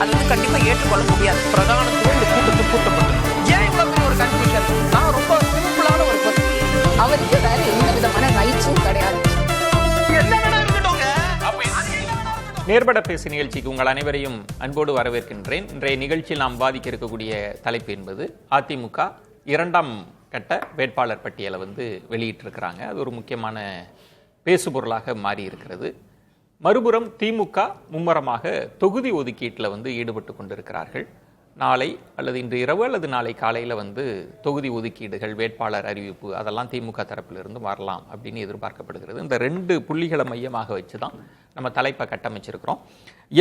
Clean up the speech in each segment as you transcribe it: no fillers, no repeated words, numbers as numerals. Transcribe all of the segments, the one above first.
அது வந்து கண்டிப்பா ஏற்றுக்கொள்ள முடியாது. பிரதானத்துவம் இந்த கூட்டத்துக்கு கூட்டப்பட்டது. ஏன் இவ்வளவு பெரிய ஒரு கன்ஃபியூஷன்? நான் ரொம்ப சிம்பிளான ஒரு கொஸ்டின். அவருக்கு வேற எந்த விதமான ரைட்ஸும் கிடையாது. நேர்பட பேசு நிகழ்ச்சிக்கு உங்கள் அனைவரையும் அன்போடு வரவேற்கின்றேன். இன்றைய நிகழ்ச்சியில் நாம் வாதிக்க இருக்கக்கூடிய தலைப்பு என்பது அதிமுக 2ஆம் கட்ட வேட்பாளர் பட்டியலை வெளியிட்டிருக்கிறாங்க. அது ஒரு முக்கியமான பேசுபொருளாக மாறி இருக்கிறது. மறுபுறம் திமுக மும்மரமாக தொகுதி ஒதுக்கீட்டில் ஈடுபட்டு கொண்டிருக்கிறார்கள். நாளை அல்லது இன்று இரவு அல்லது நாளை காலையில் தொகுதி ஒதுக்கீடுகள், வேட்பாளர் அறிவிப்பு அதெல்லாம் திமுக தரப்பிலிருந்து வரலாம் அப்படின்னு எதிர்பார்க்கப்படுகிறது. இந்த 2 புள்ளிகளை மையமாக வச்சு தான் நம்ம தலைப்பை கட்டமைச்சிருக்கிறோம்.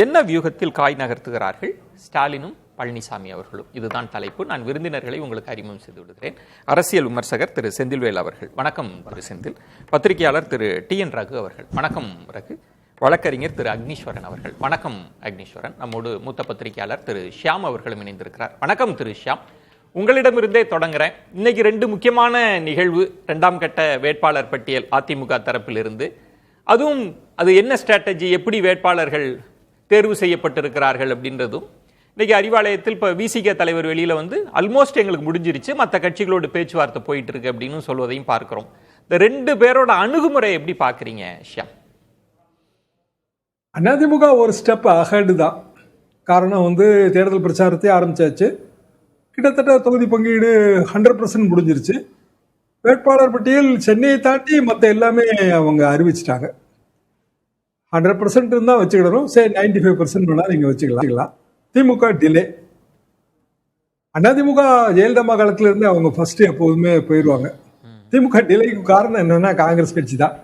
என்ன வியூகத்தில் காய் நகர்த்துகிறார்கள் ஸ்டாலினும் பழனிசாமி அவர்களும், இதுதான் தலைப்பு. நான் விருந்தினர்களை உங்களுக்கு அறிமுகம் செய்து விடுகிறேன். அரசியல் விமர்சகர் திரு செந்தில்வேல் அவர்கள், வணக்கம் திரு செந்தில். பத்திரிகையாளர் திரு TN ரகு அவர்கள், வணக்கம் ரகு. வழக்கறிஞர் திரு அக்னீஸ்வரன் அவர்கள், வணக்கம் அக்னீஸ்வரன். நம்மோடு மூத்த பத்திரிகையாளர் திரு ஷியாம் அவர்களும் இணைந்திருக்கிறார். வணக்கம் திரு ஷியாம். உங்களிடமிருந்தே தொடங்குறேன். இன்னைக்கு 2 முக்கியமான நிகழ்வு. 2ஆம் கட்ட வேட்பாளர் பட்டியல் அதிமுக தரப்பிலிருந்து, அதுவும் அது என்ன ஸ்ட்ராட்டஜி, எப்படி வேட்பாளர்கள் தேர்வு செய்யப்பட்டிருக்கிறார்கள் அப்படின்றதும். இன்னைக்கு அறிவாலயத்தில் இப்போ விசிக தலைவர் வெளியில ஆல்மோஸ்ட் எங்களுக்கு முடிஞ்சிருச்சு, மற்ற கட்சிகளோட பேச்சுவார்த்தை போயிட்டு இருக்கு அப்படின்னு சொல்வதையும் பார்க்கிறோம். இந்த 2 பேரோட அணுகுமுறை எப்படி பார்க்குறீங்க ஷியாம்? அதிமுக ஒரு ஸ்டெப் அஹெட் தான். காரணம் தேர்தல் பிரச்சாரத்தை ஆரம்பிச்சாச்சு. கிட்டத்தட்ட தொகுதி பங்கீடு 100% முடிஞ்சிருச்சு. வேட்பாளர் பட்டியல் சென்னையை தாண்டி மற்ற எல்லாமே அவங்க அறிவிச்சிட்டாங்க. 100% இருந்தால் வச்சுக்கிடணும். சரி, 95% வேணா நீங்கள் வச்சுக்கலாம். திமுக டிலே. அதிமுக ஜெயலலிதா காலத்துல இருந்து அவங்க ஃபர்ஸ்ட் எப்போதுமே போயிடுவாங்க. திமுக டிலேக்கு காரணம் என்னன்னா காங்கிரஸ் கட்சி தான்.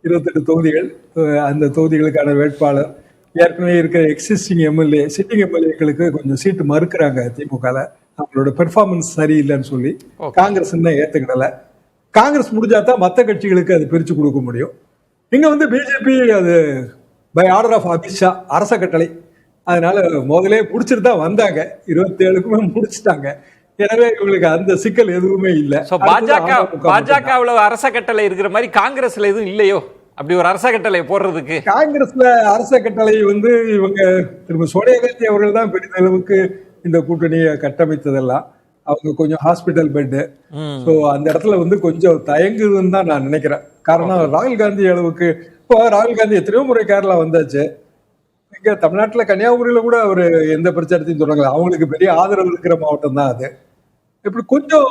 28 தொகுதிகள், அந்த தொகுதிகளுக்கான வேட்பாளர் ஏற்கனவே இருக்கிற எக்ஸிஸ்டிங் எம்எல்ஏ, சிட்டிங் எம்எல்ஏக்களுக்கு கொஞ்சம் சீட்டு மறுக்கிறாங்க திமுகவில். அவங்களோட பெர்ஃபார்மன்ஸ் சரியில்லைன்னு சொல்லி காங்கிரஸ் தான் ஏற்றுக்கிடல. காங்கிரஸ் முடிஞ்சாதான் மற்ற கட்சிகளுக்கு அது பிரித்து கொடுக்க முடியும். இங்கே பிஜேபி அது பை ஆர்டர் ஆஃப் அமித்ஷா, அரச கட்டளை. அதனால முதலே முடிச்சுட்டு தான் வந்தாங்க. 27க்குமே முடிச்சுட்டாங்க. எனவே இவங்களுக்கு அந்த சிக்கல் எதுவுமே இல்லை. பாஜக அரச கட்டளை இருக்கிற மாதிரி காங்கிரஸ்ல எதுவும் இல்லையோ அப்படி ஒரு அரச கட்டளை போடுறதுக்கு? காங்கிரஸ்ல அரச கட்டளை இவங்க திரும்ப சோனியா காந்தி அவர்கள் தான் பெரிய அளவுக்கு இந்த கூட்டணியை கட்டமைத்ததெல்லாம். அவங்க கொஞ்சம் ஹாஸ்பிட்டல் பெட்டு, ஸோ அந்த இடத்துல கொஞ்சம் தயங்குதுன்னு தான் நான் நினைக்கிறேன். காரணம் ராகுல் காந்தி அளவுக்கு இப்போ ராகுல் காந்தி எத்தனையோ முறை கேரளா வந்தாச்சு. இங்க தமிழ்நாட்டில் கன்னியாகுமரியில கூட அவர் எந்த பிரச்சாரத்தையும் தொடங்கல. அவங்களுக்கு பெரிய ஆதரவு இருக்கிற மாவட்டம் தான் அது. இப்படி கொஞ்சம்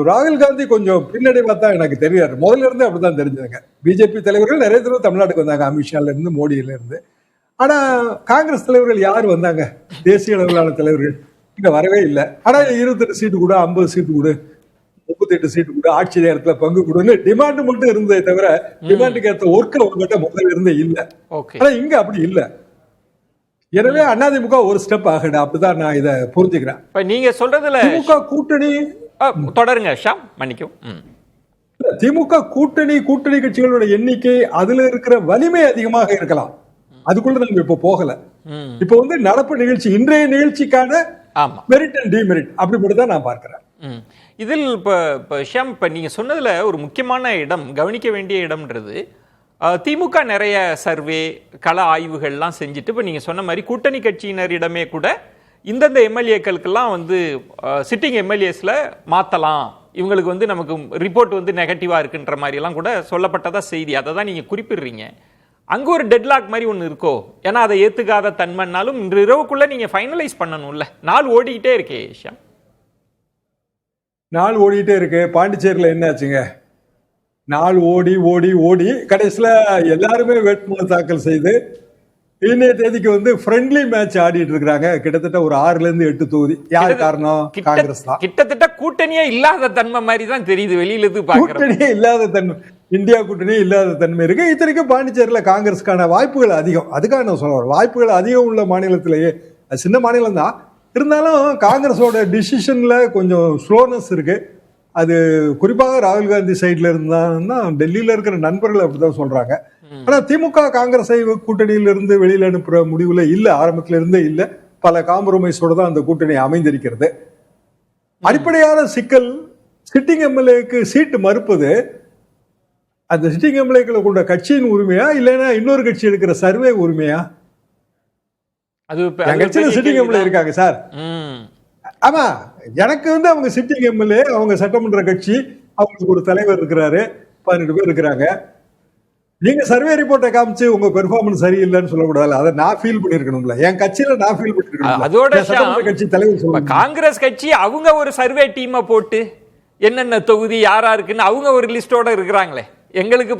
ராகுல் காந்தி கொஞ்சம் பின்னடைவா தான் எனக்கு தெரியாது. முதல்ல இருந்து அப்படிதான் தெரிஞ்சாங்க. பிஜேபி தலைவர்கள் நிறைய தடவை தமிழ்நாட்டுக்கு வந்தாங்க, அமித்ஷால இருந்து மோடியில இருந்து. ஆனா காங்கிரஸ் தலைவர்கள் யாரு வந்தாங்க? தேசிய அளவிலான தலைவர்கள் இங்க வரவே இல்லை. ஆனா 28 சீட்டு கூட, 50 சீட்டு கூட, 38 சீட்டு கூட, ஆட்சி நேரத்துல பங்கு கொடுன்னு டிமாண்ட் மட்டும் இருந்ததே தவிர டிமாண்டுக்கு ஏற்ற ஒர்க் அவங்ககிட்ட முதல்ல இருந்தே இல்லை. ஆனா இங்க அப்படி இல்லை. எனவே அதிமுக ஒரு ஸ்டெப் ஆகணும். அப்படிதான் நான் இதை புரிஞ்சுக்கிறேன். நீங்க சொல்றதுல திமுக கூட்டணி தொடருங்க ஷாம், மன்னிக்கும். திமுக கூட்டணி கட்சிகளோட எண்ணிக்கை, அதுல இருக்கிற வலிமை அதிகமாக இருக்கலாம். அதுக்குள்ள நம்ம இப்ப போகல. இப்ப நடப்பு நிகழ்ச்சி, இன்றைய நிகழ்ச்சிக்கான மெரிட் அண்ட் டிமெரிட் அப்படிப்படிதான் நான் பார்க்கிறேன். இதில் இப்ப ஷாம், இப்ப நீங்க சொன்னதுல ஒரு முக்கியமான இடம், கவனிக்க வேண்டிய இடம்ன்றது, திமுக நிறைய சர்வே, கள ஆய்வுகள்லாம் செஞ்சுட்டு இப்போ நீங்கள் சொன்ன மாதிரி கூட்டணி கட்சியினரிடமே கூட இந்தந்த எம்எல்ஏக்களுக்கெல்லாம் சிட்டிங் எம்எல்ஏஸில் மாற்றலாம், இவங்களுக்கு நமக்கு ரிப்போர்ட் நெகட்டிவாக இருக்குன்ற மாதிரிலாம் கூட சொல்லப்பட்டதா செய்தி. அதை தான் நீங்கள் குறிப்பிடுறீங்க. அங்கே ஒரு டெட்லாக் மாதிரி ஒன்று இருக்கோ? ஏன்னா அதை ஏற்றுக்காத தன்மைனாலும் இன்று இரவுக்குள்ளே நீங்கள் ஃபைனலைஸ் பண்ணணும்ல. நாள் ஓடிக்கிட்டே இருக்கே ஷியாம். நாள் ஓடிக்கிட்டே இருக்கு. பாண்டிச்சேரியில் என்ன ஆச்சுங்க? நாள் ஓடி ஓடி ஓடி கடைசியில் எல்லாருமே வேட்புமனு தாக்கல் செய்து இன்றைய தேதிக்கு ஃப்ரெண்ட்லி மேட்ச் ஆடிட்டு இருக்காங்க. கிட்டத்தட்ட ஒரு 6ல இருந்து 8 தொகுதி. யார் காரணம்? காங்கிரஸ் தான். கிட்டத்தட்ட கூட்டணியே இல்லாத தன்மை மாதிரி தான் தெரியுது வெளியில இருந்து. கூட்டணியே இல்லாத தன்மை, இந்தியா கூட்டணியே இல்லாத தன்மை இருக்கு. இத்தனைக்கும் பாண்டிச்சேரியில் காங்கிரஸ்க்கான வாய்ப்புகள் அதிகம். அதுக்காக நான் சொல்ல வரேன், வாய்ப்புகள் அதிகம் உள்ள மாநிலத்திலேயே, சின்ன மாநிலம் தான் இருந்தாலும் காங்கிரஸோட டிசிஷன்ல கொஞ்சம் ஸ்லோனஸ் இருக்கு. அது குறிப்பாக ராகுல் காந்தி சைட்ல இருந்தான்னா டெல்லியில இருக்கிற நண்பர்கள் அப்படிதான் சொல்றாங்க. ஆனா திமுக காங்கிரஸை கூட்டணியிலிருந்து வெளியில அனுப்புற முடிவுல இல்ல, ஆரம்பத்துல இருந்தே இல்ல. பல காம்ப்ரமைஸோட தான் அந்த கூட்டணி அமைந்திருக்கிறது. அடிப்படையான சிக்கல் சிட்டிங் எம்எல்ஏக்கு சீட்டு மறுப்பது அந்த சிட்டிங் எம்எல்ஏக்களை கொண்ட கட்சியின் உரிமையா இல்லைன்னா இன்னொரு கட்சி எடுக்கிற சர்வே உரிமையா? அது என் கட்சியில சிட்டிங் எம்எல்ஏ இருக்காங்க சார். ஆமா, எனக்கு வந்து அவங்க சிட்டிங் எம்எல்ஏ, அவங்க சட்டமன்ற கட்சி, அவங்களுக்கு ஒரு தலைவர் இருக்கிறாரு, 18 பேர் இருக்கிறாங்க. நீங்க சர்வே ரிப்போர்ட்டை காமிச்சு உங்க பெர்ஃபார்மன்ஸ் சரியில்லைன்னு சொல்லக்கூடாது. அதை நான் ஃபீல் பண்ணிருக்கணும்ல, என் கட்சியில நான் ஃபீல் பண்ணிருக்கணும். அதோட கட்சி தலைவர் சொல்லுங்க. காங்கிரஸ் கட்சி அவங்க ஒரு சர்வே டீமை போட்டு என்னென்ன தொகுதி யாரா இருக்குன்னு அவங்க ஒரு லிஸ்டோட இருக்கிறாங்களே, எங்களுக்கு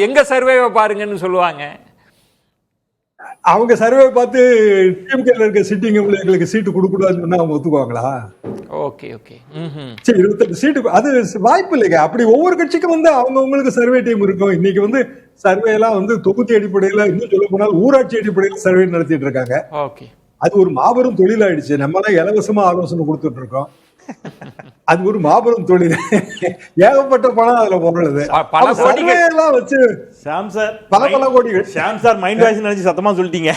எங்க சர்வேவை பாருங்கன்னு சொல்லுவாங்க. அவங்க சர்வே பார்த்து டிஎம்கேல இருக்க சிட்டிங் எம்எல்ஏங்களுக்கு சீட்டு கொடுக்கூடாதுன்னு சொன்னா அவங்க ஒத்துக்குவாங்களா? Okay okay. சரி, 28 சீட்டு அது வாய்ப்பு இல்லைங்க. அப்படி ஒவ்வொரு கட்சிக்கும் வந்து அவங்களுக்கு சர்வே டீம் இருக்கும். இன்னைக்கு வந்து சர்வே எல்லாம் வந்து தொகுதி அடிப்படையில, இன்னும் சொல்ல போனால் ஊராட்சி அடிப்படையில் சர்வே நடத்திட்டு இருக்காங்க. ஓகே, அது ஒரு மாபெரும் தொழிலாயிடுச்சு. நம்ம எல்லாம் இலவசமா ஆலோசனை கொடுத்துட்டு இருக்கோம். அது ஒரு மாபெரும் தொழில். ஏகப்பட்ட பணம் அதுல போடுறது. எல்லாம் வச்சு சாம் சார் பல கோடிகள். சாம் சார் மைண்ட் வாய்ஸ் நினைச்சு சத்தமா சொல்லிட்டீங்க.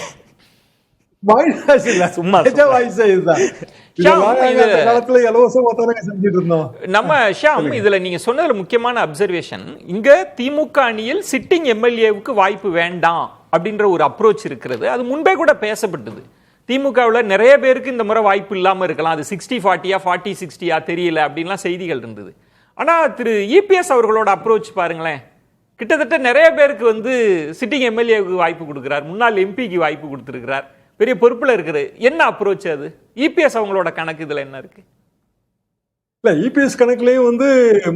நம்ம ஷாம், இதுல நீங்க சொன்னதுல முக்கியமான அப்சர்வேஷன், இங்க திமுக அணியில் சிட்டிங் எம்எல்ஏவுக்கு வாய்ப்பு வேண்டாம் அப்படின்ற ஒரு அப்ரோச் இருக்கிறது. அது முன்பே கூட பேசப்பட்டது. திமுகவில் நிறைய பேருக்கு இந்த முறை வாய்ப்பு இல்லாம இருக்கலாம், அது 60-40 40-60 தெரியல அப்படின்லாம் செய்திகள் இருந்தது. ஆனா திரு இபிஎஸ் அவர்களோட அப்ரோச் பாருங்களேன், கிட்டத்தட்ட நிறைய பேருக்கு வந்து சிட்டிங் எம்எல்ஏவுக்கு வாய்ப்பு கொடுக்கிறார், முன்னாள் எம்பிக்கு வாய்ப்பு கொடுத்திருக்கிறார், பெரிய பொறுப்புல இருக்குது. என்ன அப்ரோச் அது? இபிஎஸ் அவங்களோட கணக்கு இதுல என்ன இருக்கு? இல்ல, இபிஎஸ் கணக்குலயும் வந்து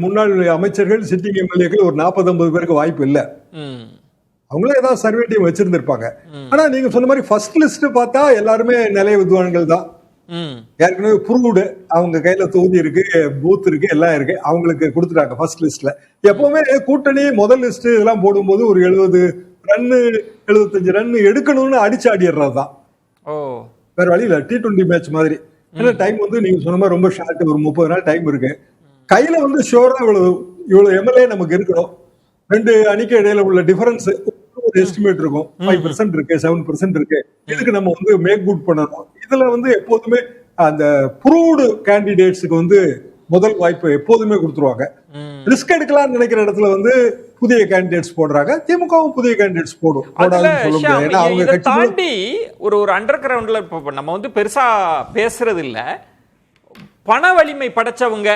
முன்னாள் அமைச்சர்கள் சிட்டிங் எம்எல்ஏக்கள் ஒரு 40-50 பேருக்கு வாய்ப்பு இல்ல. அவங்களே ஏதாவது சர்வே டீம் வச்சிருந்திருப்பாங்க. ஆனா நீங்க சொன்ன மாதிரி ஃபர்ஸ்ட் லிஸ்ட் பார்த்தா எல்லாருமே நிலைய வித்வான்கள் தான். ஏற்கனவே புருவுடு அவங்க கையில தொகுதி இருக்கு, பூத் இருக்கு, எல்லாம் இருக்கு, அவங்களுக்கு கொடுத்துட்டாங்க ஃபர்ஸ்ட் லிஸ்ட்ல. எப்பவுமே கூட்டணி முதல் லிஸ்ட் இதெல்லாம் போடும்போது ஒரு 70 ரன்னு 75 ரன் எடுக்கணும்னு அடிச்சு ஆடிடுறதுதான். வேற வழி இல்ல. T20 மேட்ச் மாதிரி. டைம் வந்து நீங்க சொன்ன மாதிரி ரொம்ப ஷார்ட், ஒரு 30 நாள் டைம் இருக்கு. கையில வந்து ஷோரா இவ்வளவு எம்எல்ஏ நமக்கு இருக்கணும். 2 அணிக்கு இடையில உள்ள டிஃபரன்ஸ் ஒரு எஸ்டிமேட் இருக்கும். 5% இருக்கு, 7% இருக்கு. இதுக்கு நம்ம வந்து மேக் குட் பண்ணணும். இதுல வந்து எப்போதுமே அந்த ப்ரூவ்டு கேண்டிடேட்ஸுக்கு வந்து முதல் வாய்ப்பு எப்போதுமே கொடுத்துருவாங்க. ரிஸ்க் எடுக்கலாம்னு நினைக்கிற இடத்துல வந்து புதிய கேண்டிடேட்ஸ் போடுறாங்க. திமுகவும் புதிய கேண்டிடேட்ஸ் போடும். தாண்டி ஒரு அண்டர் கிரவுண்ட்ல நம்ம வந்து பெருசா பேசுறது இல்ல, பண வலிமை படைச்சவங்க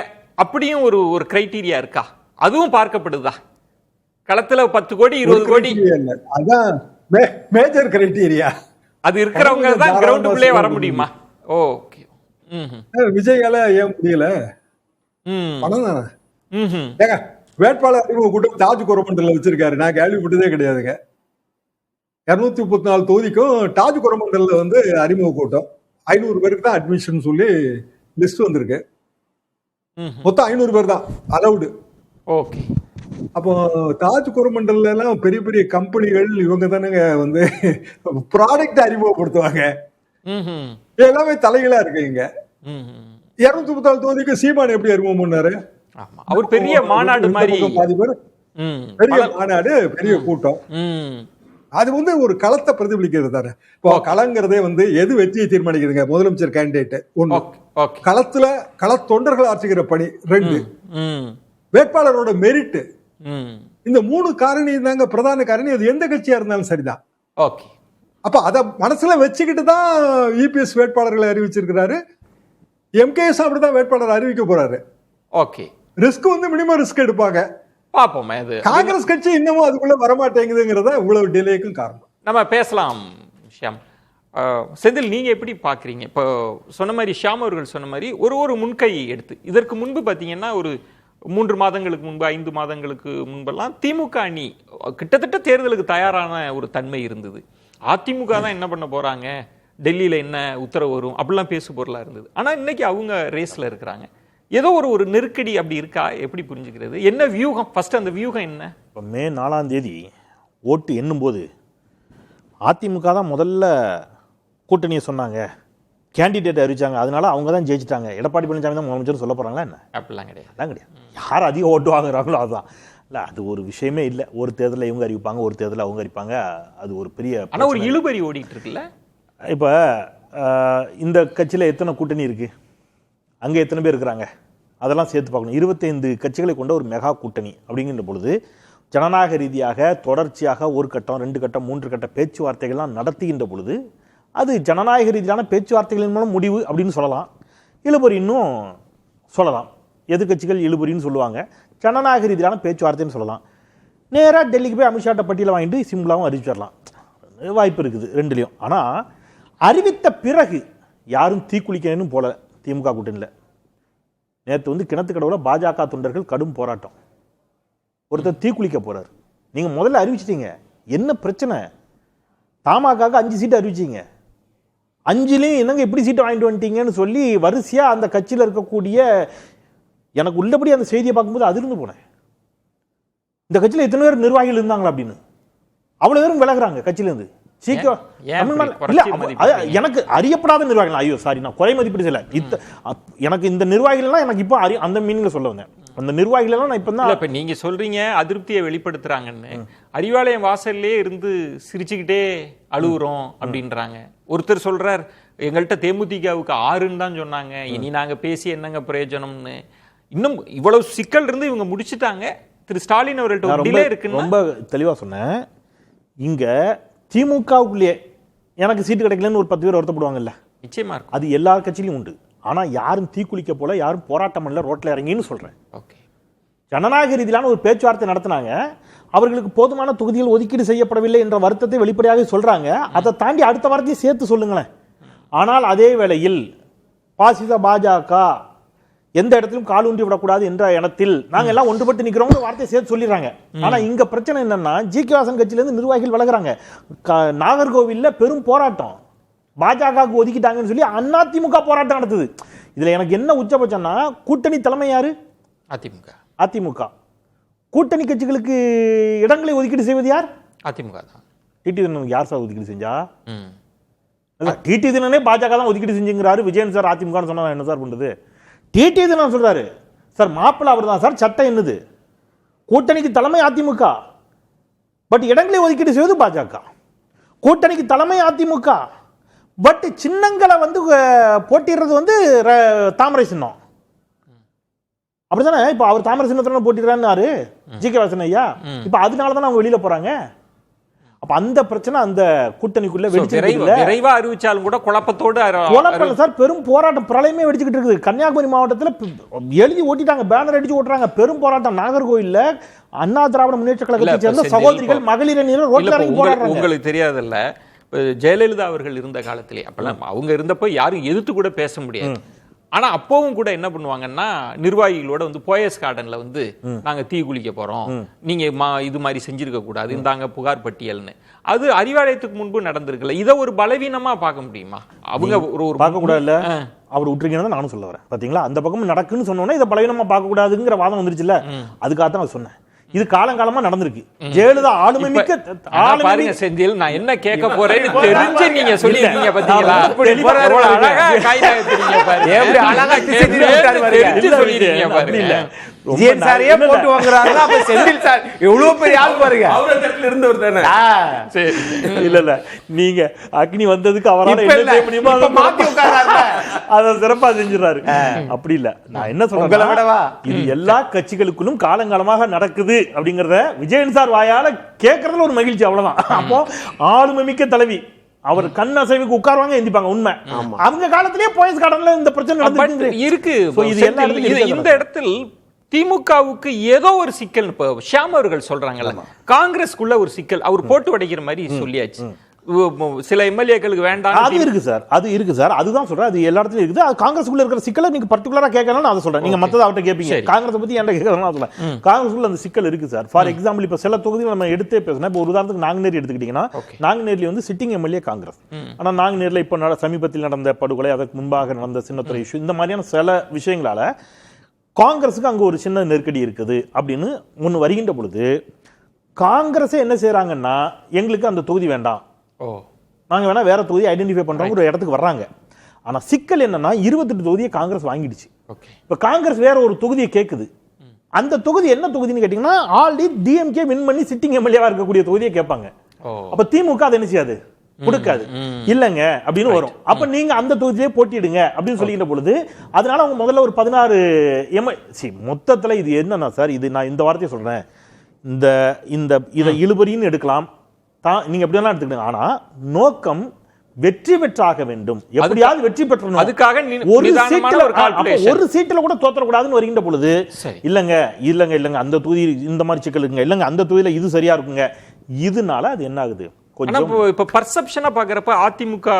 அப்படியும் ஒரு கிரைட்டீரியா இருக்கா? அதுவும் பார்க்கப்படுதா? களத்துல 10 கோடி 20 கோடி அதான் மேஜர் கிரைட்டீரியா. அது இருக்கிறவங்க தான் கிரவுண்டுக்குள்ளே வர முடியுமா? ஓகே. விஜயால ஏன் முடியல? பணம் தானே. ஏங்க, வேட்பாளர் அறிமுக கூட்டம் தாஜ் கொரமண்டல்ல வச்சிருக்காரு. நான் கேள்விப்பட்டதே கிடையாதுங்க. 234 தொகுதிக்கும் தாஜ் கொரமண்டல்ல வந்து அறிமுக கூட்டம். 500 பேருக்கு தான் அட்மிஷன் சொல்லி லிஸ்ட் வந்திருக்கு. மொத்தம் 500 பேர் தான் அலவுடு. ஓகே. அப்போ தாஜ் கொரமண்டல்ல எல்லாம் பெரிய பெரிய கம்பெனிகள் இவங்க தானேங்க வந்து ப்ராடக்ட் அறிமுகப்படுத்துவாங்க. எல்லாமே தலைகளா இருக்குங்க. 234 தொகுதிக்கு சீமான் எப்படி அறிமுகம் பண்ணாரு? அவர் பெரிய மாநாடு மாதிரி, பெரிய மாநாடு, பெரிய கூட்டம். அது வந்து ஒரு களத்தை பிரதிபலிக்கிறது தானே. இப்போ களங்கிறதே வந்து எது வெற்றியை தீர்மானிக்குதுங்க? முதலமைச்சர் கேண்டிடேட் 1, களத்துல கள தொண்டர்கள் ஆற்றுகிற பணி 2, வேட்பாளரோட மெரிட். இந்த 3 காரணி தாங்க பிரதான காரணி. அது எந்த கட்சியா இருந்தாலும் சரிதான். அப்ப அத மனசுல வச்சுக்கிட்டு தான் இபிஎஸ் வேட்பாளர்களை அறிவிச்சிருக்கிறாரு. எம்கேஎஸ் அப்படிதான் வேட்பாளர் அறிவிக்க போறாரு. ஓகே. ரிஸ்க் வந்து மினிமம் ரிஸ்க் எடுப்பாங்க. பாப்போம். காங்கிரஸ் கட்சி இன்னமும் அதுக்குள்ள வரமாட்டேங்குதுங்கிறத இவ்வளவு டிலேக்கும் காரணம். நம்ம பேசலாம். ஷியாம், செந்தில், நீங்க எப்படி பாக்குறீங்க? இப்போ சொன்ன மாதிரி ஷியாம் அவர்கள் சொன்ன மாதிரி ஒரு முன்கை எடுத்து, இதற்கு முன்பு பாத்தீங்கன்னா ஒரு 3 மாதங்களுக்கு முன்பு 5 மாதங்களுக்கு முன்பெல்லாம் திமுக அணி கிட்டத்தட்ட தேர்தலுக்கு தயாரான ஒரு தன்மை இருந்தது. அதிமுக தான் என்ன பண்ண போறாங்க, டெல்லியில என்ன உத்தரவு வரும் அப்படிலாம் பேசு பொருளா இருந்தது. ஆனா இன்னைக்கு அவங்க ரேஸ்ல இருக்கிறாங்க. ஏதோ ஒரு நெருக்கடி அப்படி இருக்கா? எப்படி புரிஞ்சுக்கிறது? என்ன வியூகம்? ஃபர்ஸ்ட் அந்த வியூகம் என்ன? இப்போ மே 4ஆம் தேதி ஓட்டு எண்ணும் போது அதிமுக தான் முதல்ல கூட்டணியை சொன்னாங்க, கேண்டிடேட் அறிவிச்சாங்க, அதனால அவங்க தான் ஜெயிச்சிட்டாங்க, எடப்பாடி பழனிசாமி தான் முதலமைச்சர் சொல்ல போறாங்களா என்ன? அப்படிலாம் கிடையாது. அதெல்லாம் கிடையாது. யார் அதிக ஓட்டு வாங்குறாங்களோ அதுதான். இல்லை, அது ஒரு விஷயமே இல்லை. ஒரு தேர்தலில் இவங்க அறிவிப்பாங்க, ஒரு தேர்தலில் அவங்க அறிவிப்பாங்க. அது ஒரு பெரிய, ஆனால் ஒரு இழுபறி ஓடிட்டு இருக்குல்ல. இப்போ இந்த கட்சியில் எத்தனை கூட்டணி இருக்கு, அங்கே எத்தனை பேர் இருக்கிறாங்க, அதெல்லாம் சேர்த்து பார்க்கணும். 25 கட்சிகளை கொண்ட ஒரு மெகா கூட்டணி அப்படிங்கிற பொழுது ஜனநாயக ரீதியாக தொடர்ச்சியாக 1 கட்டம் 2 கட்டம் 3 கட்ட பேச்சுவார்த்தைகள்லாம் நடத்துகின்ற பொழுது அது ஜனநாயக ரீதியிலான பேச்சுவார்த்தைகளின் மூலம் முடிவு அப்படின்னு சொல்லலாம். இழுபறின்னும் சொல்லலாம். எதிர்கட்சிகள் இழுபறின்னு சொல்லுவாங்க, ஜனநாயக ரீதியிலான பேச்சுவார்த்தைன்னு சொல்லலாம். நேராக டெல்லிக்கு போய் அமித்ஷாட்ட பட்டியலை வாங்கிட்டு சிம்லாவும் அறிவிச்சிடலாம், வாய்ப்பு இருக்குது ரெண்டுலேயும். ஆனால் அறிவித்த பிறகு யாரும் தீக்குளிக்கணும்னு போல திமுக கூட்டணியில். நேற்று வந்து கிணத்துக்கடவுல பாஜக தொண்டர்கள் கடும் போராட்டம். ஒருத்தர் தீக்குளிக்க போறார். நீங்க முதல்ல அறிவிச்சிட்டீங்க, என்ன பிரச்சனை? தமாக 5 சீட்டு அறிவிச்சிங்க, 5லையும் என்னங்க எப்படி சீட்டு வாங்கிட்டு வந்துட்டீங்கன்னு சொல்லி வரிசையா அந்த கட்சியில் இருக்கக்கூடிய, எனக்கு உள்ளபடி அந்த செய்தியை பார்க்கும்போது அதிர்ந்து போனேன். இந்த கட்சியில் எத்தனை பேர் நிர்வாகிகள் இருந்தாங்களா அப்படின்னு. அவ்வளவு பேரும் விலகுறாங்க கட்சியிலிருந்து. எனக்கு அறியப்படாத நிர்வாகிகள், ஐயோ சாரி நான் குறை மதிப்பீடு செய்யல, எனக்கு இந்த நிர்வாகிகள் எனக்கு இப்போ அந்த மீனிங்ல சொல்ல வந்தேன். அந்த நிர்வாகிகள் நான் இப்ப நீங்க சொல்றீங்க அதிருப்தியை வெளிப்படுத்துறாங்கன்னு, அறிவாலயம் வாசல்லே இருந்து சிரிச்சுக்கிட்டே அழுகுறோம் அப்படின்றாங்க. ஒருத்தர் சொல்றார், எங்கள்கிட்ட தேமுதிகவுக்கு 6ன்னு தான் சொன்னாங்க, இனி நாங்க பேசி என்னங்க பிரயோஜனம்னு. இன்னும் இவ்வளவு சிக்கல் இருந்து இவங்க முடிச்சுட்டாங்க. திரு ஸ்டாலின் அவர்கள்ட்ட டிலே இருக்குன்னு ரொம்ப தெளிவா சொன்னேன். இங்க திமுகவுக்குள்ளேயே எனக்கு சீட்டு கிடைக்கலன்னு ஒரு 10 பேர் வருத்தப்படுவாங்கல்ல, நிச்சயமா இருக்கும். அது எல்லா கட்சியிலும் உண்டு. ஆனா யாரும் தீக்குளிக்க போல, யாரும் போராட்டம் பண்ணல, ரோட்ல இறங்கின்னு சொல்றேன். ஜனநாயக ரீதியிலான ஒரு பேச்சுவார்த்தை நடத்தினாங்க. அவர்களுக்கு போதுமான தொகுதிகள் ஒதுக்கீடு செய்யப்படவில்லை என்ற வருத்தத்தை வெளிப்படையாக சொல்றாங்க. அதை தாண்டி அடுத்த வார்த்தையை சேர்த்து சொல்லுங்களேன். ஆனால் அதே வேளையில் பாசிச பாஜக எந்த இடத்திலும் கால் ஊன்றி விடக்கூடாது என்ற இடத்தில் நாங்க எல்லாம் ஒன்றுபட்டு நிக்கிறோம் வார்த்தையை சேர்த்து சொல்லிடுறாங்க. ஆனா இங்க பிரச்சனை என்னன்னா, ஜி.கே. வாசன் கட்சியில இருந்து நிர்வாகிகள் விலகுறாங்க. நாகர்கோவில்ல பெரும் போராட்டம், பாஜகவுக்கு ஒதுக்கிட்டாங்கன்னு சொல்லி அதிமுக போராட்டம் நடத்துது. இதுல எனக்கு என்ன உச்சபட்சம்னா, கூட்டணி தலைமை யாரு? அதிமுக. கூட்டணி கட்சிகளுக்கு இடங்களை ஒதுக்கீடு செய்வது யார்? அதிமுக தான். டிடி தினனுக்கு யார் சார் ஒதுக்கீடு செஞ்சா? டிடி தினனே பாஜக தான் ஒதுக்கீடு செஞ்சுங்கிறாரு. விஜயன் சார் அதிமுக சொன்னா என்ன சார் பண்றது? டிடி தினன் சொல்றாரு, சார் மாப்பிள்ள அவர் தான் சார், சட்டம் என்னது? கூட்டணிக்கு தலைமை அதிமுக, பட் இடங்களை ஒதுக்கீடு செய்வது பாஜக. கூட்டணிக்கு தலைமை அதிமுக, பட் சின்னங்களை வந்து போட்டிடுறது வந்து தாமரை சின்னம். அப்படித்தானே? இப்ப அவர் தாமரை சின்னத்துல போட்டிடுறாரு ஜி.கே. வாசன் ஐயா. இப்ப அதனாலதான் அவங்க வெளியில போறாங்க. அப்ப அந்த பிரச்சனை அந்த கூட்டணிக்குள்ள விரைவா அறிவிச்சாலும் கூட குழப்பத்தோடு குழப்பம் சார். பெரும் போராட்டம், பிரளயமே வெடிச்சுக்கிட்டு இருக்குது. கன்னியாகுமரி மாவட்டத்தில் எழுதி ஓட்டிட்டாங்க, பேனர் அடிச்சு ஓட்டுறாங்க. பெரும் போராட்டம். நாகர்கோவில்ல அண்ணா திராவிட முன்னேற்ற கழகத்தை சேர்ந்த சகோதரிகள் மகளிர் அணியினர் ரோட்ல இறங்கி போராடுறாங்க. உங்களுக்கு தெரியாதுல்ல, ஜெயலலிதா அவர்கள் இருந்த காலத்திலே, அப்பெல்லாம் அவங்க இருந்தப்போ யாரும் எதிர்த்து கூட பேச முடியாது. ஆனா அப்பவும் கூட என்ன பண்ணுவாங்கன்னா, நிர்வாகிகளோட வந்து போயஸ் கார்டன்ல வந்து நாங்க தீ குளிக்க போறோம், நீங்க இது மாதிரி செஞ்சிருக்க கூடாது, இந்தாங்க புகார் பட்டியல்னு. அது அறிவாலயத்துக்கு முன்பு நடந்திருக்குல்ல, இதை ஒரு பலவீனமா பார்க்க முடியுமா? அவங்க ஒரு பார்க்க கூடாது. அவர் விட்டுருக்கீங்கன்னு நானும் சொல்ல வரேன். பாத்தீங்களா, அந்த பக்கம் நடக்குன்னு சொன்னோன்னே இதை பலவீனமா பார்க்க கூடாதுங்கிற வாதம் வந்துருச்சுல்ல. அதுக்காகத்தான் நான் சொன்னேன். இது காலங்காலமா நடந்திருக்கு. ஜெயலலிதா ஆளுமை மிக்க பாருங்க செந்தில், நான் என்ன கேட்க போறேன்னு தெரிஞ்சு நீங்க சொல்லிருக்கீங்க பாத்தீங்களா? அழகா காய்தாங்க பாருங்க, எப்படி அழகா தெரிஞ்சு சொல்லிருக்கீங்க பாருங்க. ஜிஎன் சாரையே போட்டு வாங்குறாருன்னா அப்ப செந்தில் சார் எவ்வளவு பெரிய ஆள் பாருங்க. அவர் அந்த இடத்துல இருந்தவர் தானே. சரி, இல்ல நீங்க அக்னி வந்ததுக்கு அவரால என்ன செய்ய முடியுமோ அதை மாத்தி உட்கார்றாரு, அத சிறப்பா செஞ்சுறாரு. அப்படி இல்ல, நான் என்ன சொல்றேன், இது எல்லா கட்சிகளுக்குள்ளும் காலங்காலமாக நடக்குது அப்படிங்கறத விஜயன் சார் வாயால கேட்கறதுல ஒரு மகிழ்ச்சி, அவ்வளவுதான். அப்போ ஆளுமை மிக்க தலைவி, அவர் கண் அசைவுக்கு உட்காருவாங்க, எந்திப்பாங்க. உண்மை. அவங்க காலத்திலேயே போயஸ் கார்டன்ல இந்த பிரச்சனை இருக்கு. இந்த இடத்தில் திமுகவுக்கு ஏதோ ஒரு சிக்கல். இப்போ ஷியாம் அவர்கள் சொல்றாங்கல்ல, காங்கிரஸ்க்குள்ள ஒரு சிக்கல், அவர் போட்டு உடைக்கிற மாதிரி சொல்லியாச்சு. சில எம்எல்ஏக்களுக்கு வேண்டாம். அது இருக்கு சார், அது இருக்கு சார், அதுதான் சொல்றேன். அது எல்லா இடத்துலயும் இருக்குது. அது காங்கிரஸ்க்குள்ள இருக்கிற சிக்கலை நீங்க பர்டிகுலரா கேட்கணும், அதை சொல்றேன். நீங்க மத்தத அவர்கிட்ட கேட்பீங்க, காங்கிரஸ் பத்தி என்ன கேட்கறதுனா சொல்றேன். காங்கிரஸ்க்குள்ள அந்த சிக்கல் இருக்கு சார். ஃபார் எக்ஸாம்பிள், இப்ப சில தொகுதிகள் நம்ம எடுத்தே பேசணும். இப்போ ஒரு உதாரணத்துக்கு நாங்குநேரி எடுத்துக்கிட்டீங்கன்னா, நாங்குநேரில வந்து சிட்டிங் எம்எல்ஏ காங்கிரஸ். ஆனா நாங்குநேரில இப்ப சமீபத்தில் நடந்த படுகொலை, அதற்கு முன்பாக நடந்த சின்னத்துறை இஷ்யூ, இந்த மாதிரியான சில விஷயங்களால காங்கிரஸுக்கு அங்க ஒரு சின்ன நெருக்கடி இருக்குது அப்படின்னு முன்னு வருகின்ற பொழுது, காங்கிரஸே என்ன செய்யறாங்கன்னா, எங்களுக்கு அந்த தொகுதி வேண்டாம், நாங்க வேணா வேற தொகுதி ஐடென்டிஃபை பண்றோம் ஒரு இடத்துக்கு வர்றாங்க. ஆனா சிக்கல் என்னன்னா, 28 தொகுதியை காங்கிரஸ் வாங்கிடுச்சு. இப்ப காங்கிரஸ் வேற ஒரு தொகுதியை கேட்குது. அந்த தொகுதி என்ன தொகுதின்னு கேட்டீங்கன்னா, ஆல்ரெடி டிஎம்கே வின் பண்ணி சிட்டிங் எம்எல்ஏவா இருக்கக்கூடிய தொகுதியை கேட்பாங்க. அப்ப திமுக அதை என்ன செய்யாது, கொடுக்காது, இல்லங்க அப்படின்னு வரும். அப்ப நீங்க அந்த தொகுதியிலே போட்டிடுங்க அப்படின்னு சொல்லிக்கிற பொழுது, அதனால அவங்க முதல்ல ஒரு 16 மொத்தத்துல இது என்னன்னா சார், இது நான் இந்த வார்த்தையை சொல்றேன், இதை இழுபறின்னு எடுக்கலாம், நீங்க எப்படி வேணா எடுத்துக்கிடுங்க. ஆனா நோக்கம் வெற்றி பெற்றாக வேண்டும், எப்படியாவது வெற்றி பெற்றணும். அதுக்காக ஒரு சீட்டுல கூட தோற்றக்கூடாதுன்னு வருகின்ற பொழுது இல்லங்க அந்த தொகுதி இந்த மாதிரி சிக்கல் இருக்குங்க, இல்லங்க அந்த தொகுதியில இது சரியா இருக்குங்க. இதனால அது என்ன ஆகுது, இப்ப பர்செப்ஷனா பாக்குறப்ப அதிமுக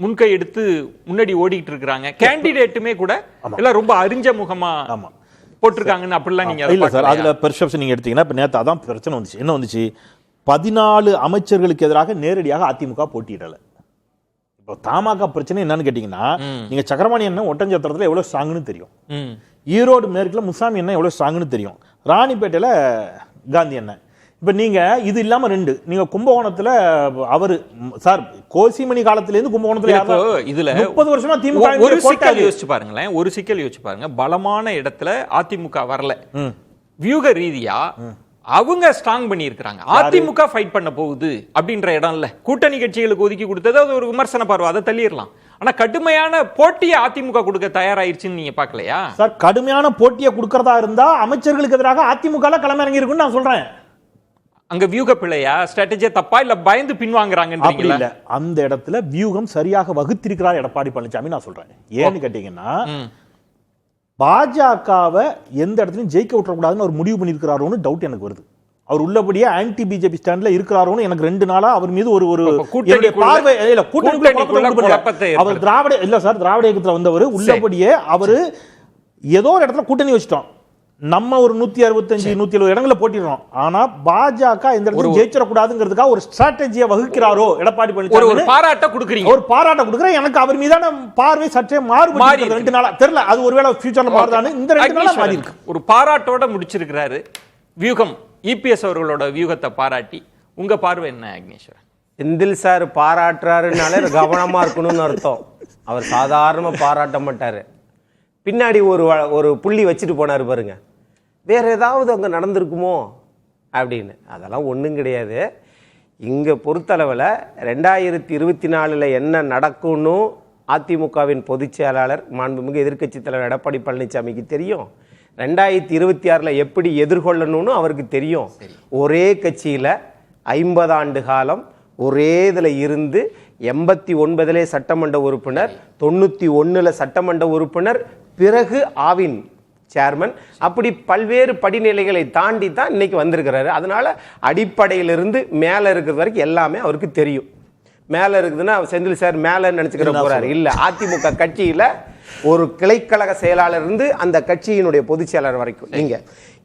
முன்கை எடுத்து முன்னாடி ஓடிட்டு இருக்காங்க. கேண்டிடேட்டுமே கூட எல்லாம் ரொம்ப அறிஞ்ச முகமா போட்டிருக்காங்கன்னு அப்படிலாம் நீங்க இல்ல சார். அதுல பெர்செப்ஷன் நீங்க எடுத்தீங்கன்னா இப்ப நேத்து அதான் பிரச்சனை வந்துச்சு. என்ன வந்துச்சு, 14 அமைச்சர்களுக்கு எதிராக நேரடியாக அதிமுக போட்டியிடல. இப்போ தமாக பிரச்சனை என்னன்னு கேட்டீங்கன்னா, நீங்க சக்கரபாணி என்ன ஒட்டஞ்சத்திரத்துல எவ்வளவு ஸ்ட்ராங்னு தெரியும், ஈரோடு மேற்குல முசாமி என்ன எவ்வளவு ஸ்ட்ராங்னு தெரியும், ராணிப்பேட்டையில காந்தி என்ன. இப்ப நீங்க இது இல்லாம 2 நீங்க கும்பகோணத்துல அவரு சார் கோசிமணி காலத்துல இருந்து கும்பகோணத்துல இதுல 30 வருஷமா திமுக ஒரு சிக்கல் யோசிச்சு பாருங்களேன். ஒரு சிக்கல் யோசிச்சு பாருங்க, பலமான இடத்துல அதிமுக வரல, வியூக ரீதியா அவங்க ஸ்ட்ராங் பண்ணி இருக்காங்க. அதிமுக ஃபைட் பண்ண போகுது அப்படின்ற இடம் இல்ல, கூட்டணி கட்சிகளுக்கு ஒதுக்கி கொடுத்தது அது ஒரு விமர்சன பார்வை, அதை தள்ளிடலாம். ஆனா கடுமையான போட்டியை அதிமுக கொடுக்க தயாராயிருச்சுன்னு நீங்க பாக்கலையா சார்? கடுமையான போட்டியை கொடுக்கறதா இருந்தா அமைச்சர்களுக்கு எதிராக அதிமுக களமிறங்கி இருக்குன்னு நான் சொல்றேன். அங்க வியூக பிள்ளையா, ஸ்ட்ராட்டஜியா தப்பா இல்ல பயந்து பின்வாங்குறாங்க? அந்த இடத்துல வியூகம் சரியாக வகுத்திருக்கிறார் எடப்பாடி பழனிசாமி நான் சொல்றேன். ஏன்னு கேட்டீங்கன்னா, பாஜகவை எந்த இடத்துலயும் ஜெயிக்க விட்டுறக்கூடாதுன்னு அவர் முடிவு பண்ணிருக்கிறாரோன்னு டவுட் எனக்கு வருது. அவர் உள்ளபடியே ஆன்டி பிஜேபி ஸ்டாண்ட்ல இருக்கிறாரோன்னு எனக்கு 2 நாளா அவர் மீது ஒரு பார்வை. அவர் திராவிட இல்ல சார், திராவிட இயக்கத்துல வந்தவர் உள்ளபடியே அவரு ஏதோ ஒரு இடத்துல கூட்டணி வச்சுட்டோம். நம்ம ஒரு 165 170 இடங்களை போட்டிடுறோம். ஆனா பாஜக இந்த இடத்துல ஜெயிச்சிடக்கூடாதுங்கிறதுக்காக ஒரு ஸ்ட்ராட்டஜியை வகுக்கிறாரோ எடப்பாடி பழனிசாமி ஒரு பாராட்ட கொடுக்குறீங்க. ஒரு பாராட்ட கொடுக்குறேன். எனக்கு அவர் மீதான பார்வை சற்றே மாறுபட்டு 2 நாளா தெரியல. அது ஒருவேளை ஃபியூச்சர்ல மாறுதான்னு இந்த 2 நாளா மாறி இருக்கு. ஒரு பாராட்டோட முடிச்சிருக்கிறாரு வியூகம். இபிஎஸ் அவர்களோட வியூகத்தை பாராட்டி உங்க பார்வை என்ன அக்னேஸ்வரன்? செந்தில் சார் பாராட்டுறாருனாலே கவனமா இருக்கணும்னு அர்த்தம். அவர் சாதாரணமா பாராட்ட மாட்டாரு, பின்னாடி ஒரு புள்ளி வச்சுட்டு போனாரு பாருங்க, வேற ஏதாவது அங்கே நடந்திருக்குமோ அப்படின்னு. அதெல்லாம் ஒன்றும் கிடையாது. இங்கே பொறுத்தளவில் 2024 என்ன நடக்கும்னு அதிமுகவின் பொதுச் செயலாளர் மாண்புமிகு எதிர்க்கட்சி தலைவர் எடப்பாடி பழனிசாமிக்கு தெரியும். 2026 எப்படி எதிர்கொள்ளணும்னு அவருக்கு தெரியும். ஒரே கட்சியில் 50 ஆண்டு காலம் ஒரே இதில் இருந்து 89 சட்டமன்ற உறுப்பினர், 91 சட்டமன்ற உறுப்பினர், பிறகு ஆவின் சேர்மன், அப்படி பல்வேறு படிநிலைகளை தாண்டி தான் இன்னைக்கு வந்திருக்கிறாரு. அதனால அடிப்படையிலிருந்து மேலே இருக்கிறது வரைக்கும் எல்லாமே அவருக்கு தெரியும். மேலே இருக்குதுன்னா செந்தில் சார் மேலே நினச்சிக்கிற போறாரு இல்ல. அதிமுக கட்சியில ஒரு கிளைக்கழக செயலாளர் இருந்து அந்த கட்சியினுடைய பொதுச் செயலாளர் வரைக்கும் நீங்க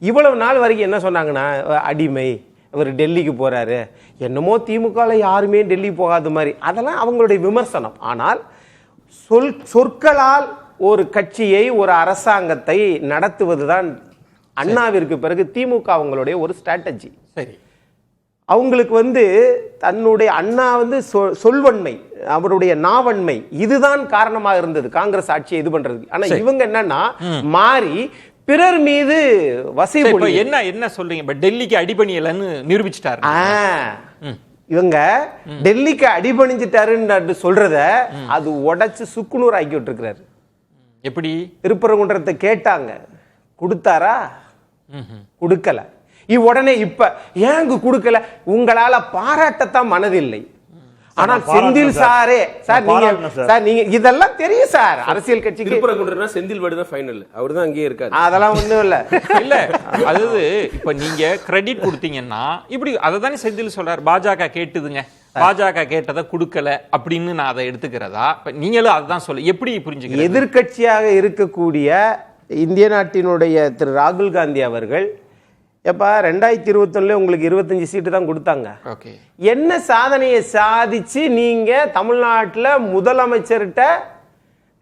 இவ்வளவு நாள் வரைக்கும் என்ன சொன்னாங்கன்னா, அடிமை, அவர் டெல்லிக்கு போறாரு, என்னமோ திமுகவில் யாருமே டெல்லி போகாத மாதிரி, அதெல்லாம் அவங்களுடைய விமர்சனம். ஆனால் சொற்களால் ஒரு கட்சியை ஒரு அரசாங்கத்தை நடத்துவதுதான் அண்ணாவிற்கு பிறகு திமுக அவங்களுடைய ஒரு ஸ்ட்ராட்டஜி. சரி, அவங்களுக்கு தன்னுடைய அண்ணா சொல்வன்மை, அவருடைய நாவன்மை, இதுதான் காரணமாக இருந்தது காங்கிரஸ் ஆட்சியை இது பண்றதுக்கு. ஆனா இவங்க என்னன்னா மாறி பிறர் மீது வசைமொழி. என்ன சொல்றீங்க? டெல்லிக்கு அடிபணியலன்னு நிரூபிச்சிட்டாரு. இவங்க டெல்லிக்கு அடிபணிஞ்சிட்டாருன்னு சொல்றத அது உடைச்சு சுக்குநூறு ஆக்கி விட்டுருக்கிறாரு. எப்படி? திருப்பரங்குன்றத்தை கேட்டாங்க, கொடுத்தாரா? கொடுக்கல. உடனே இப்ப ஏங்க கொடுக்கல? உங்களால பாராட்டத்தான் மனதில்லை. ஆனா செந்தில் சாரே சார், நீங்க இதெல்லாம் தெரியும் சார். அரசியல் கட்சிக்கு திருப்பரங்குன்றம்னா செந்தில் வேர்டு தான் ஃபைனல், அவர்தான் அங்கேயே இருக்காரு. அதெல்லாம் ஒண்ணும் இல்ல. இல்ல அதாவது இப்ப நீங்க கிரெடிட் கொடுத்தீங்கன்னா இப்படி அதை தானே செந்தில் சொல்றாரு. பாஜக கேட்டுதுங்க, பாஜக கேட்டதை கொடுக்கல அப்படின்னு நான் அதை எடுத்துக்கிறதா? நீங்களும் அதுதான் சொல்ல, எப்படி புரிஞ்சுக்க? எதிர்கட்சியாக இருக்கக்கூடிய இந்திய நாட்டினுடைய திரு ராகுல் காந்தி அவர்கள் எப்ப 2021 உங்களுக்கு 25 சீட்டு தான் கொடுத்தாங்க. என்ன சாதனையை சாதிச்சு நீங்க தமிழ்நாட்டில் முதலமைச்சர்கிட்ட,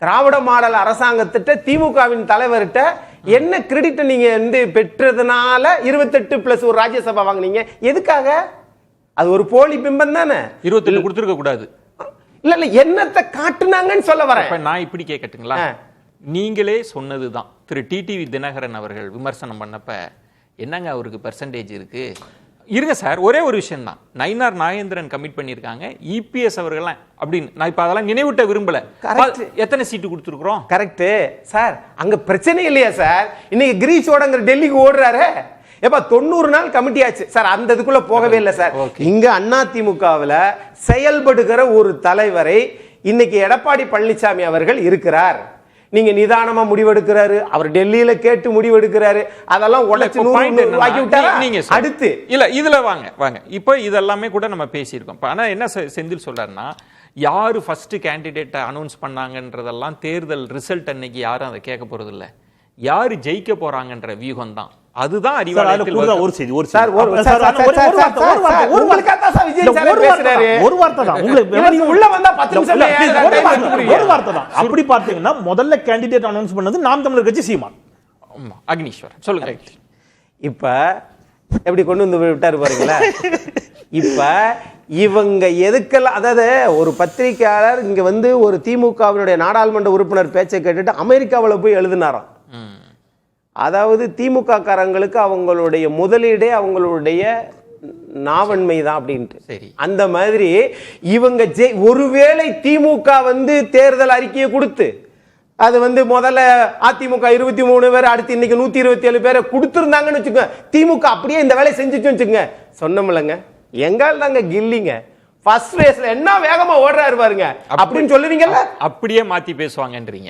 திராவிட மாடல் அரசாங்கத்திட்ட, திமுகவின் தலைவர்கிட்ட என்ன கிரெடிட் நீங்க பெற்றதுனால 28 பிளஸ் ஒரு ராஜ்யசபா வாங்கினீங்க? எதுக்காக? அது ஒரு போலி பிம்பம் தானே. 27 கொடுத்துருக்க கூடாது. இல்ல என்னத்தை காட்டுனாங்கன்னு சொல்ல வரேன். நான் இப்படி கேட்கட்டுங்களா? நீங்களே சொன்னதுதான். திரு டிடிவி தினகரன் அவர்கள் விமர்சனம் பண்ணப்ப என்னங்க அவருக்கு பெர்சன்டேஜ் இருக்கு? இருங்க சார், ஒரே ஒரு விஷயம் தான். நயினார் நாகேந்திரன் கமிட் பண்ணியிருக்காங்க, இபிஎஸ் அவர்கள் அப்படின்னு. நான் இப்ப அதெல்லாம் நினைவூட்ட விரும்பல. எத்தனை சீட்டு கொடுத்துருக்கோம்? Correct sir. அங்க பிரச்சனை இல்லையா சார்? இன்னைக்கு கிரீஷ் ஓடங்கிற டெல்லிக்கு ஓடுறாரு. ஏப்பா 90 நாள் கமிட்டி ஆச்சு சார், அந்த இதுக்குள்ள போகவே இல்லை சார். இங்க அதிமுகவில் செயல்படுகிற ஒரு தலைவரை இன்னைக்கு எடப்பாடி பழனிசாமி அவர்கள் இருக்கிறார். நீங்க நிதானமா முடிவெடுக்கிறாரு, அவர் டெல்லியில கேட்டு முடிவெடுக்கிறாரு, அதெல்லாம் உடைச்சு ஆக்கி விட்டாரா? அடுத்து இல்ல இதுல வாங்க இப்போ இதெல்லாமே கூட நம்ம பேசியிருக்கோம். ஆனா என்ன செந்தில் சொல்றாருன்னா, யாரு ஃபர்ஸ்ட் கேண்டிடேட்டை அனௌன்ஸ் பண்ணாங்கன்றதெல்லாம் தேர்தல் ரிசல்ட் அன்னைக்கு யாரும் அதை கேட்க போறது இல்ல, யாரு ஜெயிக்க போறாங்கன்ற வியூகம் தான். அதுதான் அறிவாலயத்தில் ஒரு வார்த்தை தான். அப்படி பார்த்தீங்கன்னா முதல்ல கேண்டிடேட் அனௌன்ஸ் பண்ணது நாம் தமிழர் கட்சி சீமான். அக்னீஸ்வரன் சொல்லுங்க. இப்ப எப்படி கொண்டு வந்து விட்டாரு பாருங்களா. இப்ப இவங்க எதுக்கெல்லாம், அதாவது ஒரு பத்திரிகையாளர் இங்க வந்து ஒரு திமுகவினுடைய நாடாளுமன்ற உறுப்பினர் பேச்சை கேட்டுட்டு அமெரிக்காவில் போய் எழுதினாராம். அதாவது திமுக காரங்களுக்கு அவங்களுடைய முதலீடே அவங்களுடைய நாவன்மை தான் அப்படின்ட்டு. அந்த மாதிரி இவங்க ஒருவேளை திமுக வந்து தேர்தல் அறிக்கையை கொடுத்து அது வந்து முதல்ல அதிமுக 23 பேர், அடுத்து இன்னைக்கு 127 பேரை கொடுத்துருந்தாங்கன்னு வச்சுக்கோங்க, திமுக அப்படியே இந்த வேலையை செஞ்சுச்சு வச்சுக்கோங்க, சொன்னோம்லங்க எங்கால் தாங்க கில்லிங்க ஃபர்ஸ்ட் ரேஸ்ல என்ன வேகமா ஓடுறாரு பாருங்க அப்படின்னு சொல்லுவீங்கல்ல, அப்படியே மாத்தி பேசுவாங்கன்றீங்க.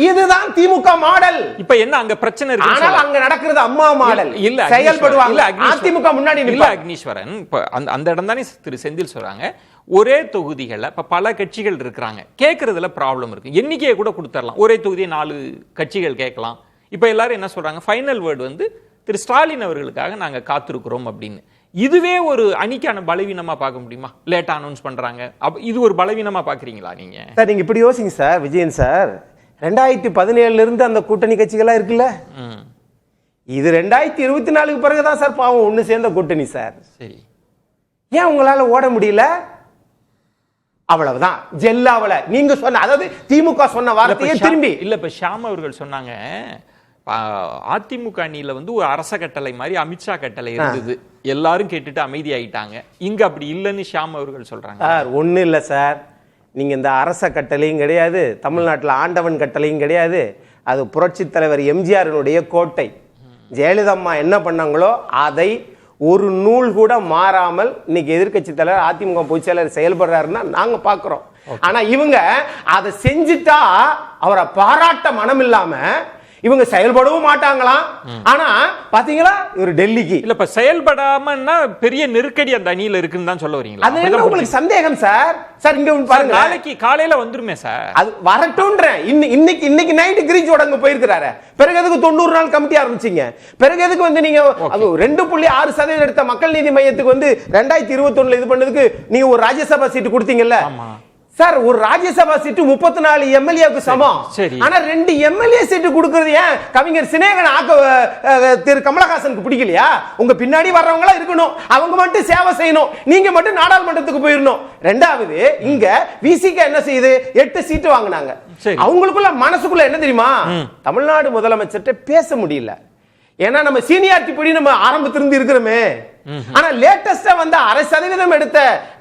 இதுதான் திமுக மாடல். இப்ப என்ன அங்க பிரச்சனை இருக்கு? ஆனால் அங்க நடக்கிறது அம்மா மாடல் இல்ல, செயல்படுவாங்க. அதிமுக முன்னாடி இல்ல அக்னீஸ்வரன், இப்ப அந்த இடம் தானே திரு செந்தில் சொல்றாங்க. ஒரே தொகுதிகளை இப்ப பல கட்சிகள் இருக்கிறாங்க, கேட்கறதுல ப்ராப்ளம் இருக்கு. எண்ணிக்கையை கூட கொடுத்துடலாம், ஒரே தொகுதியை 4 கட்சிகள் கேட்கலாம். இப்ப எல்லாரும் என்ன சொல்றாங்க, ஃபைனல் வேர்டு வந்து திரு ஸ்டாலின் அவர்களுக்காக நாங்க காத்திருக்கிறோம் அப்படின்னு. இதுவே ஒரு அணிக்கான பலவீனமா பார்க்க முடியுமா? லேட்டா அனௌன்ஸ் பண்றாங்க, இது ஒரு பலவீனமா பாக்குறீங்களா நீங்க? சார் நீங்க இப்படி யோசிங்க சார். விஜயன் சார் 2017 இருந்து அந்த கூட்டணி கட்சிகளா இருக்குல்ல, இது 2024 பிறகுதான் சார் பாவம் ஒண்ணு சேர்ந்த கூட்டணி சார். சரி, ஏன் உங்களால ஓட முடியல? அவ்வளவுதான் ஜெல்லாவல நீங்க சொன்ன, அதாவது திமுக சொன்ன வார்த்தையை திரும்பி இல்ல. இப்ப ஷாம் அவர்கள் சொன்னாங்க, அதிமுக அணியில வந்து ஒரு அரச கட்டளை மாதிரி அமித்ஷா கட்டளை இருந்தது, எல்லாரும் கேட்டுட்டு அமைதி ஆயிட்டாங்க. இங்க அப்படி இல்லைன்னு ஷாம் அவர்கள் சொல்றாங்க. சார் ஒண்ணு இல்ல சார், நீங்க இந்த அரச கட்டளையும் கிடையாது, தமிழ்நாட்டில் ஆண்டவன் கட்டளையும் கிடையாது, அது புரட்சி தலைவர் எம்ஜிஆரினுடைய கோட்டை. ஜெயலலிதா என்ன பண்ணாங்களோ அதை ஒரு நூல் கூட மாறாமல் இன்னைக்கு எதிர்கட்சி தலைவர் அதிமுக பொதுச் செயலர் செயல்படுறாருன்னா நாங்க பாக்குறோம். ஆனா இவங்க அதை செஞ்சுட்டா அவரை பாராட்ட மனம் இல்லாம இவங்க செயல்படவும் மாட்டாங்களாம். ஆனா பாத்தீங்களா இவர் டெல்லிக்கு இல்ல, இப்ப செயல்படாமன்னா பெரிய நெருக்கடி அந்த அணியில இருக்குன்னு தான் சொல்ல வரீங்களா? அது என்ன உங்களுக்கு சந்தேகம் சார்? சார் இங்க பாருங்க, நாளைக்கு காலையில வந்துருமே சார், அது வரட்டும்ன்றேன். இன்னைக்கு நைட் கிரீச் உடங்க போயிருக்கிறாரு, பிறகு எதுக்கு 90 நாள் கமிட்டி ஆரம்பிச்சீங்க? பிறகு எதுக்கு வந்து நீங்க 2.6% எடுத்த மக்கள் நீதி மையத்துக்கு வந்து 2021 இது பண்ணதுக்கு நீங்க ஒரு ராஜ்யசபா சீட்டு கொடுத்தீங்கல்ல சார்? ஒரு ராஜ்யசபா சீட்டு 34 எம்எல்ஏக்கு சமம். ஆனா 2 எம்எல்ஏ சீட்டு கொடுக்கிறது ஏன் கவிஞர் சினேகன் திரு கமலஹாசனுக்கு பிடிக்கலையா? உங்க பின்னாடி வர்றவங்களா இருக்கணும், அவங்க மட்டும் சேவை செய்யணும், நீங்க மட்டும் நாடாளுமன்றத்துக்கு போயிடணும். ரெண்டாவது இங்க விசிக என்ன செய்யுது, 8 சீட்டு வாங்கினாங்க. அவங்களுக்குள்ள மனசுக்குள்ள என்ன தெரியுமா, தமிழ்நாடு முதலமைச்சர்கிட்ட பேச முடியல. ஏன்னா நம்ம சீனியாரிட்டி படி நம்ம ஆரம்பத்திலிருந்து இருக்கிறோமே. ஆனா லேட்டஸ்டா வந்து 0.5% எடுத்த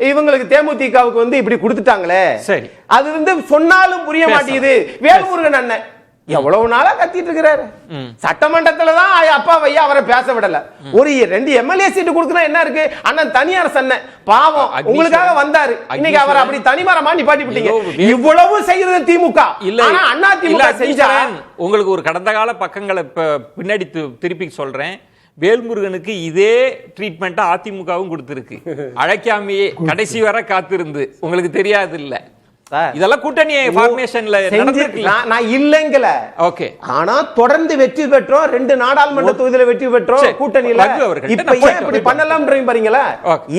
இவங்களுக்கு தேமுதிகவுக்கு வந்து இப்படி கொடுத்துட்டாங்களே, சரி அது வந்து சொன்னாலும் புரிய மாட்டேங்குது. வேல்முருகன் அண்ணன் எவ்வளவு நாளா கத்திட்டு இருக்கிறாரு, சட்டமன்றத்துலதான் அப்பா வையா அவரை பேச விடல. ஒரு 2 எம்எல்ஏ சீட்டு கொடுக்கணும் என்ன இருக்கு? அண்ணன் தனியார் சொன்ன பாவம் உங்களுக்காக வந்தாரு, இன்னைக்கு அவர் அப்படி தனிமரமா நிப்பாட்டி விட்டீங்க. இவ்வளவு செய்யறது திமுக இல்ல, ஆனா அண்ணா திமுக செஞ்சா. உங்களுக்கு ஒரு கடந்த கால பக்கங்களை பின்னாடி திருப்பி சொல்றேன். வேல்முருகனுக்கு இதே ட்ரீட்மெண்ட் அதிமுகவும் கொடுத்திருக்கு, அழைக்காமையே கடைசி வரை காத்திருந்து. உங்களுக்கு தெரியாது இல்ல, இதெல்லாம் கூட்டணி ஃபார்மேஷன்ல நடந்திருக்கு. நான் இல்லங்கல, ஓகே, ஆனா தொடர்ந்து வெற்றி பெற்றோம், 2 நாடாளுமன்ற தொகுதியில வெற்றி பெற்றோம் கூட்டணியில. இப்ப ஏன் இப்படி பண்ணலாம்ன்றீங்க பாருங்களா?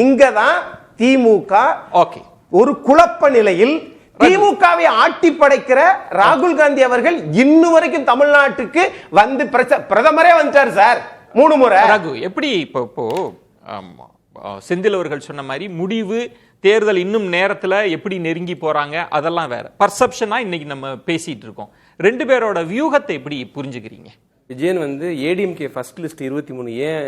இங்கதான் திமுக ஓகே ஒரு குழப்ப நிலையில் திமுகவை ஆட்டி படைக்கிற ராகுல் காந்தி அவர்கள் இன்னும் வரைக்கும் தமிழ்நாட்டுக்கு வந்து பிரதமரே வந்துட்டார் சார் 3 முறை. ரகு எப்படி இப்போ செந்தில் அவர்கள் சொன்ன மாதிரி முடிவு தேர்தல் இன்னும் நேரத்துல எப்படி நெருங்கி போறாங்க அதெல்லாம் வேற, பர்செப்ஷனா இன்னைக்கு நம்ம பேசிட்டு இருக்கோம். 2 பேரோட வியூகத்தை எப்படி புரிஞ்சுக்கிறீங்க? விஜயன் வந்து ஏடிஎம்கே ஃபர்ஸ்ட் லிஸ்ட் 23 ஏன்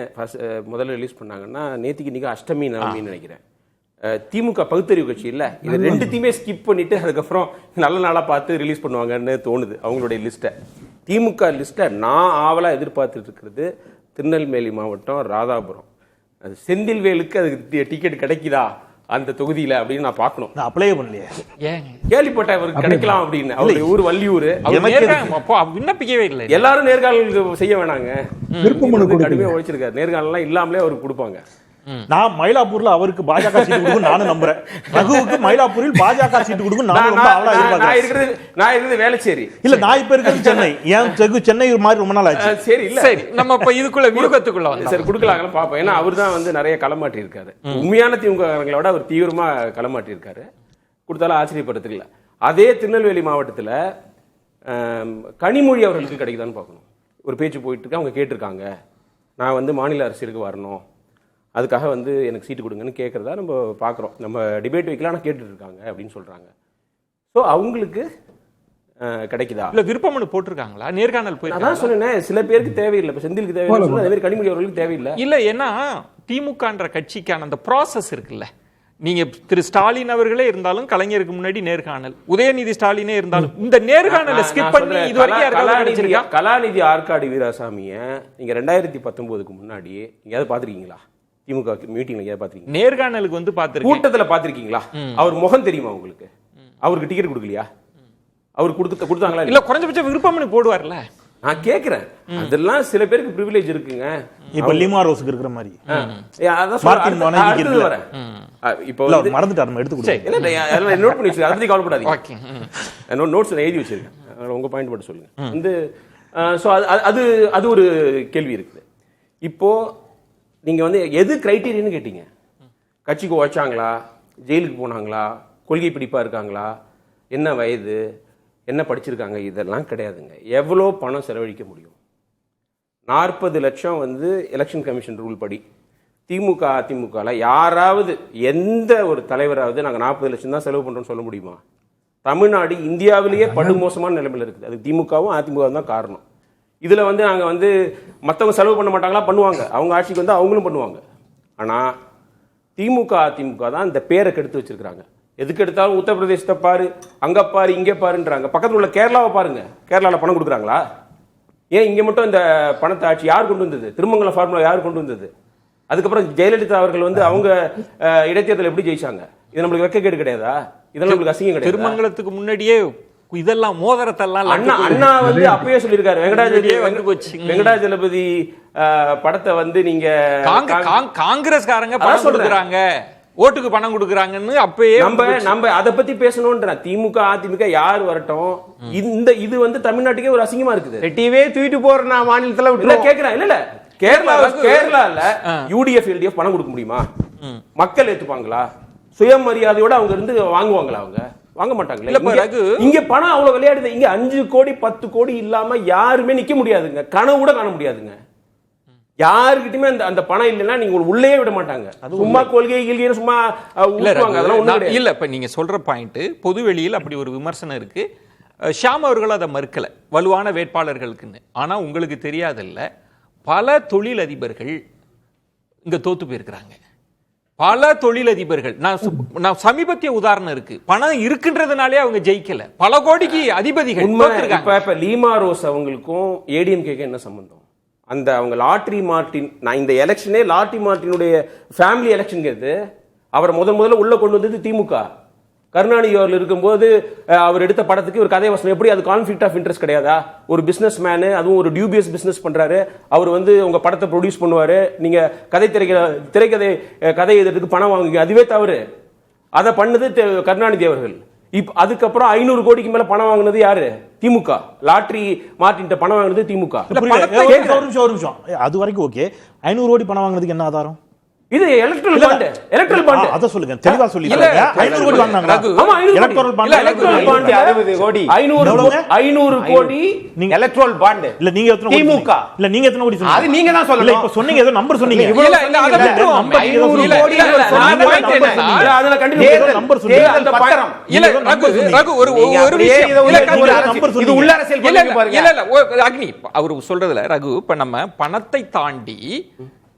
முதல்ல ரிலீஸ் பண்ணாங்கன்னா, நேத்திக்கு இன்னைக்கு அஷ்டமி நவமின்னு நினைக்கிறேன். திமுக பகுத்தறிவு கட்சி இல்ல, இது 2த்தையுமே ஸ்கிப் பண்ணிட்டு அதுக்கப்புறம் நல்ல நாளா பார்த்து ரிலீஸ் பண்ணுவாங்கன்னு தோணுது அவங்களுடைய லிஸ்ட்டை. திமுக லிஸ்ட்டை நான் ஆவலா எதிர்பார்த்துட்டு இருக்கிறது திருநெல்வேலி மாவட்டம் ராதாபுரம். அது செந்தில்வேலுக்கு அதுக்கு டிக்கெட் கிடைக்குதா அந்த தொகுதியில அப்படின்னு நான் பார்க்கணும். நான் அப்ளை பண்ணலையே. ஏன் கேள்விப்பட்ட அவருக்கு கிடைக்கலாம் அப்படின்னு. அவருடைய ஊர் வள்ளியூர். விண்ணப்பிக்கவே இல்லை. எல்லாரும் நேர்காணல் செய்ய வேணாங்க. விருப்ப மனு கடுமையா உழைச்சிருக்காரு. நேர்காணல்லாம் இல்லாமலே அவருக்கு கொடுப்பாங்க. நான் மயிலாப்பூர்ல அவருக்கு பாஜக சீட்டு கொடுக்கும் நானும் நம்புறேன். ரகுவுக்கு மயிலாப்பூரில் பாஜக சீட்டு கொடுக்கும் நானும் ரொம்ப ஆவலா எதிர்பார்க்கிறேன். நான் இருக்கிறது வேளச்சேரி. இல்ல நான் இப்ப இருக்கிறது சென்னை. ஏன் சென்னை மாதிரி ரொம்ப நாள் ஆச்சு. சரி இல்ல சரி நம்ம இப்ப இதுக்குள்ள வியூகத்துக்குள்ள வந்து சரி கொடுக்கலாங்கன்னு பாப்போம். ஏன்னா அவர் தான் வந்து நிறைய களமாட்டி இருக்காரு. உண்மையான திமுகங்களை விட அவர் தீவிரமா களமாட்டி இருக்காரு. கொடுத்தாலும் ஆச்சரியப்படுறதுக்கு இல்ல. அதே திருநெல்வேலி மாவட்டத்துல கனிமொழி அவர்களுக்கு கிடைக்குதான்னு பார்க்கணும். ஒரு பேச்சு போயிட்டு இருக்கு. அவங்க கேட்டிருக்காங்க, நான் வந்து மாநில அரசியலுக்கு வரணும், அதுக்காக வந்து எனக்கு சீட்டு கொடுங்கன்னு கேட்குறதா நம்ம பார்க்குறோம். நம்ம டிபேட் வைக்கலாம் கேட்டுட்டு இருக்காங்க அப்படின்னு சொல்கிறாங்க. ஸோ அவங்களுக்கு கிடைக்குதா இல்லை விருப்ப மனு போட்டிருக்காங்களா? நேர்காணல் போய் அதான் சொன்னேன். சில பேருக்கு தேவையில்லை. இப்போ செந்திலுக்கு தேவையில்லை, அதே மாதிரி கனிமொழி அவர்களுக்கு தேவையில்லை. இல்லை ஏன்னா திமுகன்ற கட்சிக்கான அந்த ப்ராசஸ் இருக்குல்ல. நீங்க திரு ஸ்டாலின் அவர்களே இருந்தாலும் கலைஞருக்கு முன்னாடி நேர்காணல், உதயநிதி ஸ்டாலினே இருந்தாலும் இந்த நேர்காணலை ஸ்கிப் பண்ணி இதுவரைக்கும் கலாநிதி ஆற்காடு வீராசாமிய நீங்க 2019க்கு முன்னாடி எங்கயாவது பாத்திருக்கீங்களா? திமுக மீட்டிங்ல எங்கயாவது பாத்திருக்கீங்க? நேர்காணலுக்கு வந்து பாத்திருக்கீங்க, கூட்டத்துல பாத்திருக்கீங்களா? அவர் முகம் தெரியுமா உங்களுக்கு? அவருக்கு டிக்கெட் கொடுக்கலையா? அவர் கொடுத்தாங்களா? இல்ல குறைஞ்சபட்ச விருப்பமனு போடுவார்ல. நான் கேக்குறேன். அதெல்லாம் சில பேருக்கு பிரிவிலேஜ் இருக்குங்க. இப்ப லிமா ரோஸ்க்கு இருக்கிற மாதிரி. இப்போ மறந்துட்டாரு, எடுத்து கொடுங்க. நோட் பண்ணி வச்சிருக்கேன். அதை பத்தி கவலைப்படாதீங்க. நோட்ஸ் எழுதி வச்சிருக்கேன். உங்க பாயிண்ட் மட்டும் சொல்லுங்க. வந்து அது ஒரு கேள்வி இருக்குது. இப்போ நீங்க வந்து எது கிரைட்டீரியன்னு கேட்டீங்க. கட்சிக்கு உழைச்சாங்களா, ஜெயிலுக்கு போனாங்களா, கொள்கை பிடிப்பா இருக்காங்களா, என்ன வயது, என்ன படிச்சிருக்காங்க, இதெல்லாம் கிடையாதுங்க. எவ்வளோ பணம் செலவழிக்க முடியும்? 40 லட்சம் வந்து எலெக்ஷன் கமிஷன் ரூல் படி திமுக அதிமுகல யாராவது எந்த ஒரு தலைவராவது நாங்கள் 40 லட்சம் தான் செலவு பண்றோம்னு சொல்ல முடியுமா? தமிழ்நாடு இந்தியாவிலேயே படுமோசமான நிலைமையில் இருக்குது. அது திமுகவும் அதிமுகவும் தான் காரணம். இதுல வந்து நாங்க வந்து மற்றவங்க செலவு பண்ண மாட்டாங்களா? பண்ணுவாங்க. அவங்க ஆட்சிக்கு வந்து அவங்களும் பண்ணுவாங்க. ஆனா திமுக அதிமுக தான் இந்த பேரை கெடுத்து வச்சிருக்காங்க. எதுக்கு எடுத்தாலும் உத்தரப்பிரதேசத்தை பாரு, அங்க பாரு, இங்கே பாருன்றாங்க. பக்கத்தில் உள்ள கேரளாவை பாருங்க. கேரளாவில் பணம் கொடுக்குறாங்களா? ஏன் இங்க மட்டும் இந்த பணத்தை ஆட்சி யார் கொண்டு வந்தது? திருமங்கலம் ஃபார்முலா யார் கொண்டு வந்தது? அதுக்கப்புறம் ஜெயலலிதா அவர்கள் வந்து அவங்க இடைத்தேர்தல் எப்படி ஜெயிச்சாங்க? இது நம்மளுக்கு வெட்கக்கேடு கிடையாதா? இதெல்லாம் நம்மளுக்கு அசிங்கம் கிடையாது. திருமங்கலத்துக்கு முன்னாடியே இதெல்லாம் மோதிரத்தெல்லாம் அண்ணா வந்து அப்பயே சொல்லியிருக்காரு. வெங்கடாஜலபதி படத்தை வந்து நீங்க காங்கிரஸ்காரங்க பணம் கொடுக்குறாங்க, ஓட்டுக்கு பணம் கொடுக்குறாங்கன்னு அப்பயே நம்ம அதை பத்தி பேசணும்ன்ற. திமுக அதிமுக யார் வரட்டும், இது வந்து தமிழ்நாட்டுக்கே ஒரு அசிங்கமா இருக்குது. ரெட்டிவே தூக்கிட்டு போற நான் மாநிலத்துல விட்டு கேக்குறேன். இல்ல கேரளால யூடிஎஃப் எல்டிஎஃப் பணம் கொடுக்க முடியுமா? மக்கள் ஏத்துப்பாங்களா? சுயமரியாதையோட அவங்க இருந்து வாங்குவாங்களா? அவங்க வாங்க மாட்டாங்களே. இங்க பணம் அவ்வளவு விளையாடுது. இங்க 5 கோடி 10 கோடி இல்லாம யாருமே நிக்க முடியாதுங்க. கனவு கூட காண முடியாதுங்க. யாருக்கிட்டுமே அந்த பணம் இல்லைன்னா நீங்க உள்ளே விட மாட்டாங்க. சும்மா கொள்கை சும்மா இல்ல. இப்ப நீங்க சொல்ற பாயிண்ட் பொது வெளியில் அப்படி ஒரு விமர்சனம் இருக்கு. ஷாம் அவர்கள் அதை மறுக்கல, வலுவான வேட்பாளர்களுக்குன்னு. ஆனா உங்களுக்கு தெரியாதில்ல, பல தொழிலதிபர்கள் இங்க தோத்து போயிருக்கிறாங்க. பல தொழிலதிபர்கள், நான் சமீபத்திய உதாரணம் இருக்கு. பணம் இருக்குன்றதுனாலே அவங்க ஜெயிக்கல. பல கோடிக்கு அதிபதிகள். இப்ப லீமா ரோஸ் அவங்களுக்கும் ஏடிஎம்கேக்கு என்ன சம்பந்தம்? அந்த அவங்க லாட்ரி மார்டின், நான் இந்த எலெக்ஷனே லாட்ரி மார்டினுடைய ஃபேமிலி எலெக்ஷன் கேது. அவரை முதல்ல உள்ள கொண்டு வந்தது திமுக. கருணாநிதி அவர்கள் இருக்கும்போது அவர் எடுத்த படத்துக்கு ஒரு கதை வசனம் எப்படி? அது கான்ஃபிளிக்ட் ஆஃப் இன்ட்ரெஸ்ட் கிடையாதா? ஒரு பிசினஸ் மேனு, அதுவும் ஒரு டியூபியஸ் பிசினஸ் பண்றாரு. அவர் வந்து உங்க படத்தை ப்ரொடியூஸ் பண்ணுவாரு, நீங்க திரைக்கதை கதை எழுதுறதுக்கு பணம் வாங்குங்க, அதுவே தவறு. அதை பண்ணது கருணாநிதி அவர்கள். அதுக்கப்புறம் 500 கோடிக்கு மேல பணம் வாங்கினது யாரு? திமுக. லாட்ரி மார்டின் பணம் வாங்கினது திமுக. ஒரு நிமிஷம், அது வரைக்கும் ஓகே. 500 கோடி பணம் வாங்கினதுக்கு என்ன ஆதாரம்? இது எலக்ட்ரல் பாண்ட். அத சொல்லுங்க, தெளிவா சொல்லுங்க. 500 கோடி வாங்குனாங்களா? ஆமா, எலக்ட்ரல் பாண்ட். 500 கோடி 500 கோடி எலக்ட்ரல் பாண்ட். இல்ல நீங்க எத்தனை திமுக? இல்ல நீங்க எத்தனை கோடி சொன்னீங்க? அது நீங்க தான் சொல்லணும். இல்ல இப்ப சொன்னீங்க, ஏதோ நம்பர் சொன்னீங்க. இல்ல அத விட்டுறோம். 500 கோடி அதுல கண்டிப்பா நம்பர் சொல்லுங்க. அந்த பத்திரம் இல்ல ரகு ஒரு விஷயம். இது உள்ள அரசியல் பண்ணி பாருங்க. இல்ல அக்னி அவர் சொல்றதுல ரகு, இப்ப நம்ம பணத்தை தாண்டி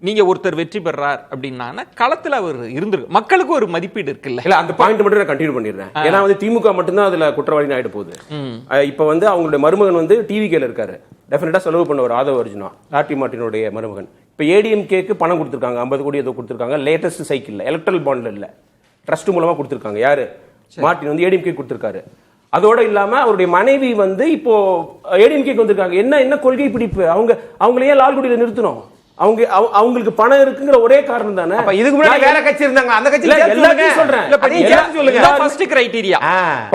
நீங்க ஒருத்தர் வெற்றி பெறார் அப்படின்னா களத்துல அவர் இருந்திருக்கு, மக்களுக்கு ஒரு மதிப்பீடு இருக்குல்ல. இல்ல அந்த பாயிண்ட் மட்டும் நான் கண்டினியூ பண்ணிடுறேன். ஏன்னா வந்து திமுக மட்டும்தான் அதுல குற்றவாளின்னு ஆயிட்டு போகுது. இப்ப வந்து அவங்களுடைய மருமகன் வந்து டிவிகேல இருக்காரு, டெஃபினட்டா செலவு பண்ண ஒரு ஆதவ அர்ஜுனா, ஆர்டி மார்ட்டினுடைய மருமகன். இப்போ ஏடிஎம்கேக்கு பணம் கொடுத்துருக்காங்க, 50 கோடி ஏதோ கொடுத்துருக்காங்க. லேட்டஸ்ட் சைக்கிள் எலக்ட்ரல் பாண்ட்ல இல்ல, ட்ரஸ்ட் மூலமா கொடுத்துருக்காங்க. யாரு? மார்ட்டின் வந்து ஏடிஎம்கே கொடுத்துருக்காரு. அதோட இல்லாம அவருடைய மனைவி வந்து இப்போ ஏடிஎம்கேக்கு வந்திருக்காங்க. என்ன கொள்கை பிடிப்பு? அவங்களையே லால்குடியில நிறுத்தணும். அவங்களுக்கு பணம் இருக்குங்கிற ஒரே காரணம் தானே. இதுக்கு முன்னாடி வேற கட்சி இருந்தாங்க, அந்த கட்சி எல்லாத்தையும் சொல்றேன். ஃபர்ஸ்ட் கிரைட்டீரியா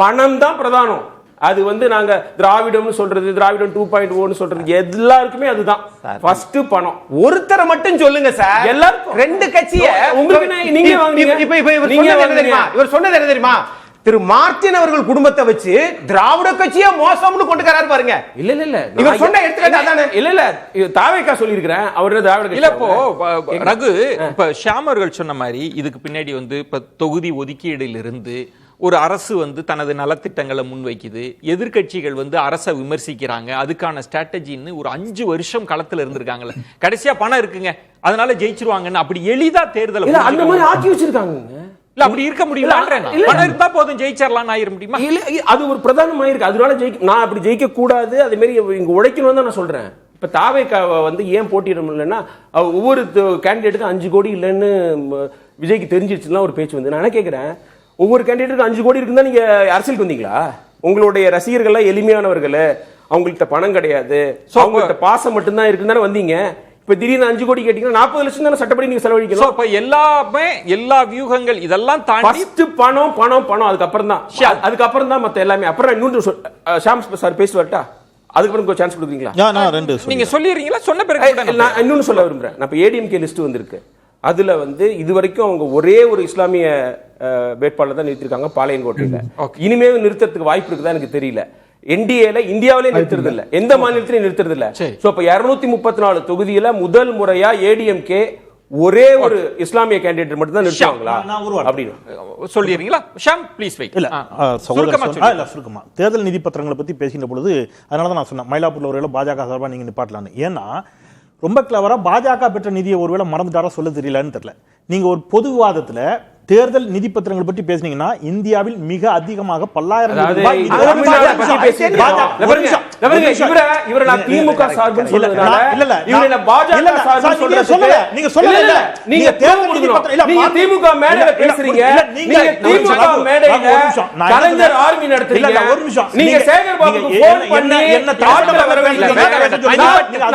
பணம் தான் பிரதானம். அது வந்து நாங்க திராவிடம்னு சொல்றது, திராவிடம் 2.0 சொல்றது எல்லாருக்குமே அதுதான் ஃபர்ஸ்ட் பணம். ஒருத்தரை மட்டும் சொல்லுங்க சார். எல்லாரும் ரெண்டு கட்சியை உங்களுக்கு நீங்க இவர் சொன்னது என்ன தெரியுமா? திரு மார்ட்டின் அவர்கள் குடும்பத்தை வச்சு திராவிட கட்சியை மோசம்னு கொண்டுக்கறாரு பாருங்க. இல்ல இவர் சொன்ன எடுத்துக்காட்டு அதானே. இல்ல தாவேக்கா சொல்லியிருக்கிறேன், அவரு திராவிட கட்சி. இல்ல இப்போ ரகு, இப்ப ஷியாம் அவர்கள் சொன்ன மாதிரி இதுக்கு பின்னாடி வந்து இப்ப தொகுதி ஒதுக்கீடுல இருந்து ஒரு அரசு வந்து தனது நலத்திட்டங்களை முன்வைக்குது, எதிர்கட்சிகள் வந்து அரசை விமர்சிக்கிறாங்க, அதுக்கான ஸ்ட்ராட்டஜின்னு ஒரு 5 வருஷம் களத்துல இருந்திருக்காங்கல்ல. கடைசியா பணம் இருக்குங்க அதனால ஜெயிச்சிருவாங்கன்னு அப்படி எளிதா தேர்தலை அந்த மாதிரி ஆக்கி வச்சிருக்காங்க. இல்ல அப்படி இருக்க முடியல. பணம் இருந்தா போதும் ஜெயிச்சிடலாம் ஆயிர முடியுமா? இல்ல அது ஒரு பிரதானமா இருக்கு. அதனால நான் அப்படி ஜெயிக்க கூடாது, அதே மாதிரி இங்க உழைக்கணும் தான் நான் சொல்றேன். இப்ப தாவேக்காவை வந்து ஏன் போட்டியிட முடியலன்னா, ஒவ்வொரு கேண்டிடேட்டுக்கும் 5 கோடி இல்லைன்னு விஜய்க்கு தெரிஞ்சிருச்சுன்னா ஒரு பேச்சு வந்து. நான் கேட்கிறேன், ஒவ்வொரு கேண்டிடேட்டுக்கு 5 கோடி இருக்குன்னா நீங்க அரசியலுக்கு வந்தீங்களா? உங்களுடைய ரசிகர்கள் எளிமையானவர்கள், அவங்கள்ட்ட பணம் கிடையாது, அவங்கள்ட்ட பாசம் மட்டும்தான் இருக்குன்னு தானே வந்தீங்க. இப்ப திடீர்னு 5 கோடி கேட்டீங்கன்னா 40 லட்சம் தானே சட்டப்படி நீங்க செலவழிக்கணும். அப்ப எல்லாமே எல்லா வியூகங்கள் இதெல்லாம் தாண்டி பணம் பணம் பணம் அதுக்கப்புறம் தான் மத்த எல்லாமே. அப்புறம் இன்னொன்று ஷாம் சார் பேசி வரட்டா, அதுக்கப்புறம் சான்ஸ் கொடுக்குறீங்களா? நீங்க சொல்லிடுறீங்களா? சொன்ன பிறகு நான் இன்னொன்னு சொல்ல விரும்புறேன். நான் இப்ப ஏடிஎம்கே லிஸ்ட் வந்திருக்கு, அதுல வந்து இது வரைக்கும் அவங்க ஒரே ஒரு இஸ்லாமிய வேட்பாளர் தான் நிறுத்திருக்காங்க பாளையங்கோட்டையில. இனிமே நிறுத்தறதுக்கு வாய்ப்பு இருக்குதா எனக்கு தெரியல. என்டிஏல இந்தியாவிலே நிறுத்துறது இல்ல, எந்த மாநிலத்திலையும் நிறுத்துறது இல்ல. சோ அப்ப 234 தொகுதியில முதல் முறையா ஏடிஎம்கே ஒரே ஒரு இஸ்லாமிய கேண்டிடேட் மட்டும் தான் நிறுத்துவாங்களா அப்படின்னு சொல்லிடுறீங்களா? Sham please wait. இல்ல சுருக்கமா தேர்தல் நிதி பத்திரங்களை பத்தி பேசின பொழுது அதனால தான் நான் சொன்னேன் மயிலாப்பூர்ல ஒருவேளை பாஜக சார்பா நீங்க நிப்பாட்டலான்னு. ஏன்னா ரொம்ப கிளவரா பாஜக பெற்ற நிதியை ஒருவேளை மறந்துட்டாரா சொல்ல தெரியலன்னு தெரியல. நீங்க ஒரு பொது விவாதத்துல தேர்தல் நிதி பத்திரங்கள் பற்றி பேசுனீங்கன்னா இந்தியாவில் மிக அதிகமாக 10,000 ரூபாய் திமுக சார்பு சொல்றதுனால இவரை பாஜக சார்பு சொல்றது நீங்க சொல்லல. நீங்க தேர்தல் நிதி பத்திரம் நீங்க திமுக மேடையில பேசுறீங்க, நீங்க திமுக மேடையில கலைஞர் ஆர்மி நடத்துறீங்க. ஒரு நிமிஷம், நீங்க சேகர் பாபுக்கு போன் பண்ணி என்ன தாழ்த்த வரவில்லை.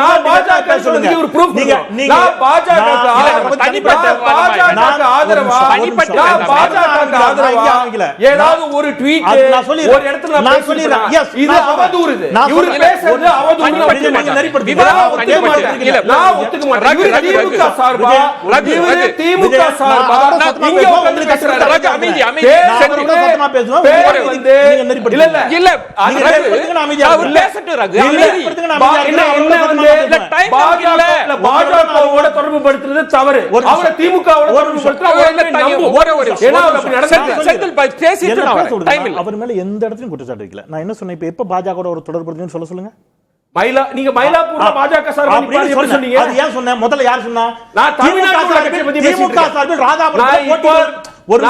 நான் பாஜக சொல்றது ஒரு ப்ரூஃப். நான் பாஜகவுக்கு ஆதரவா ஏதாவது ஒரு ட்வீட் ஒரு இடத்துல நான் சொல்லிறேன். இது அவதூறு. இவரு பேசுறது அவதூறு. நான் ஒத்துக்க மாட்டேன். திமுக சார்பா திமுக சார்பா இங்க வந்து பேசுறாரு. அமைதி சத்தமா பேசுவோம். இல்ல இல்ல இல்ல அவர் பேசட்டும். ரகு பாஜகவோட தொடர்பு படுத்துறது தவறு. அவரை திமுகவோட தொடர்பு அவர் மேல எந்த இடத்துலயும் குற்றச்சாட்டு வைக்கல. நான் என்ன சொன்னேன், இப்ப எப்ப பாஜக ஒரு தொடர்பு சொல்ல சொல்லுங்க. நீங்க மயிலாப்பூர்ல பாஜக சார்பு சொன்னீங்க. அது ஏன் சொன்ன? முதல்ல யார் சொன்னா? நான் திமுக சார்பில் ராதாபுரம் ஒரு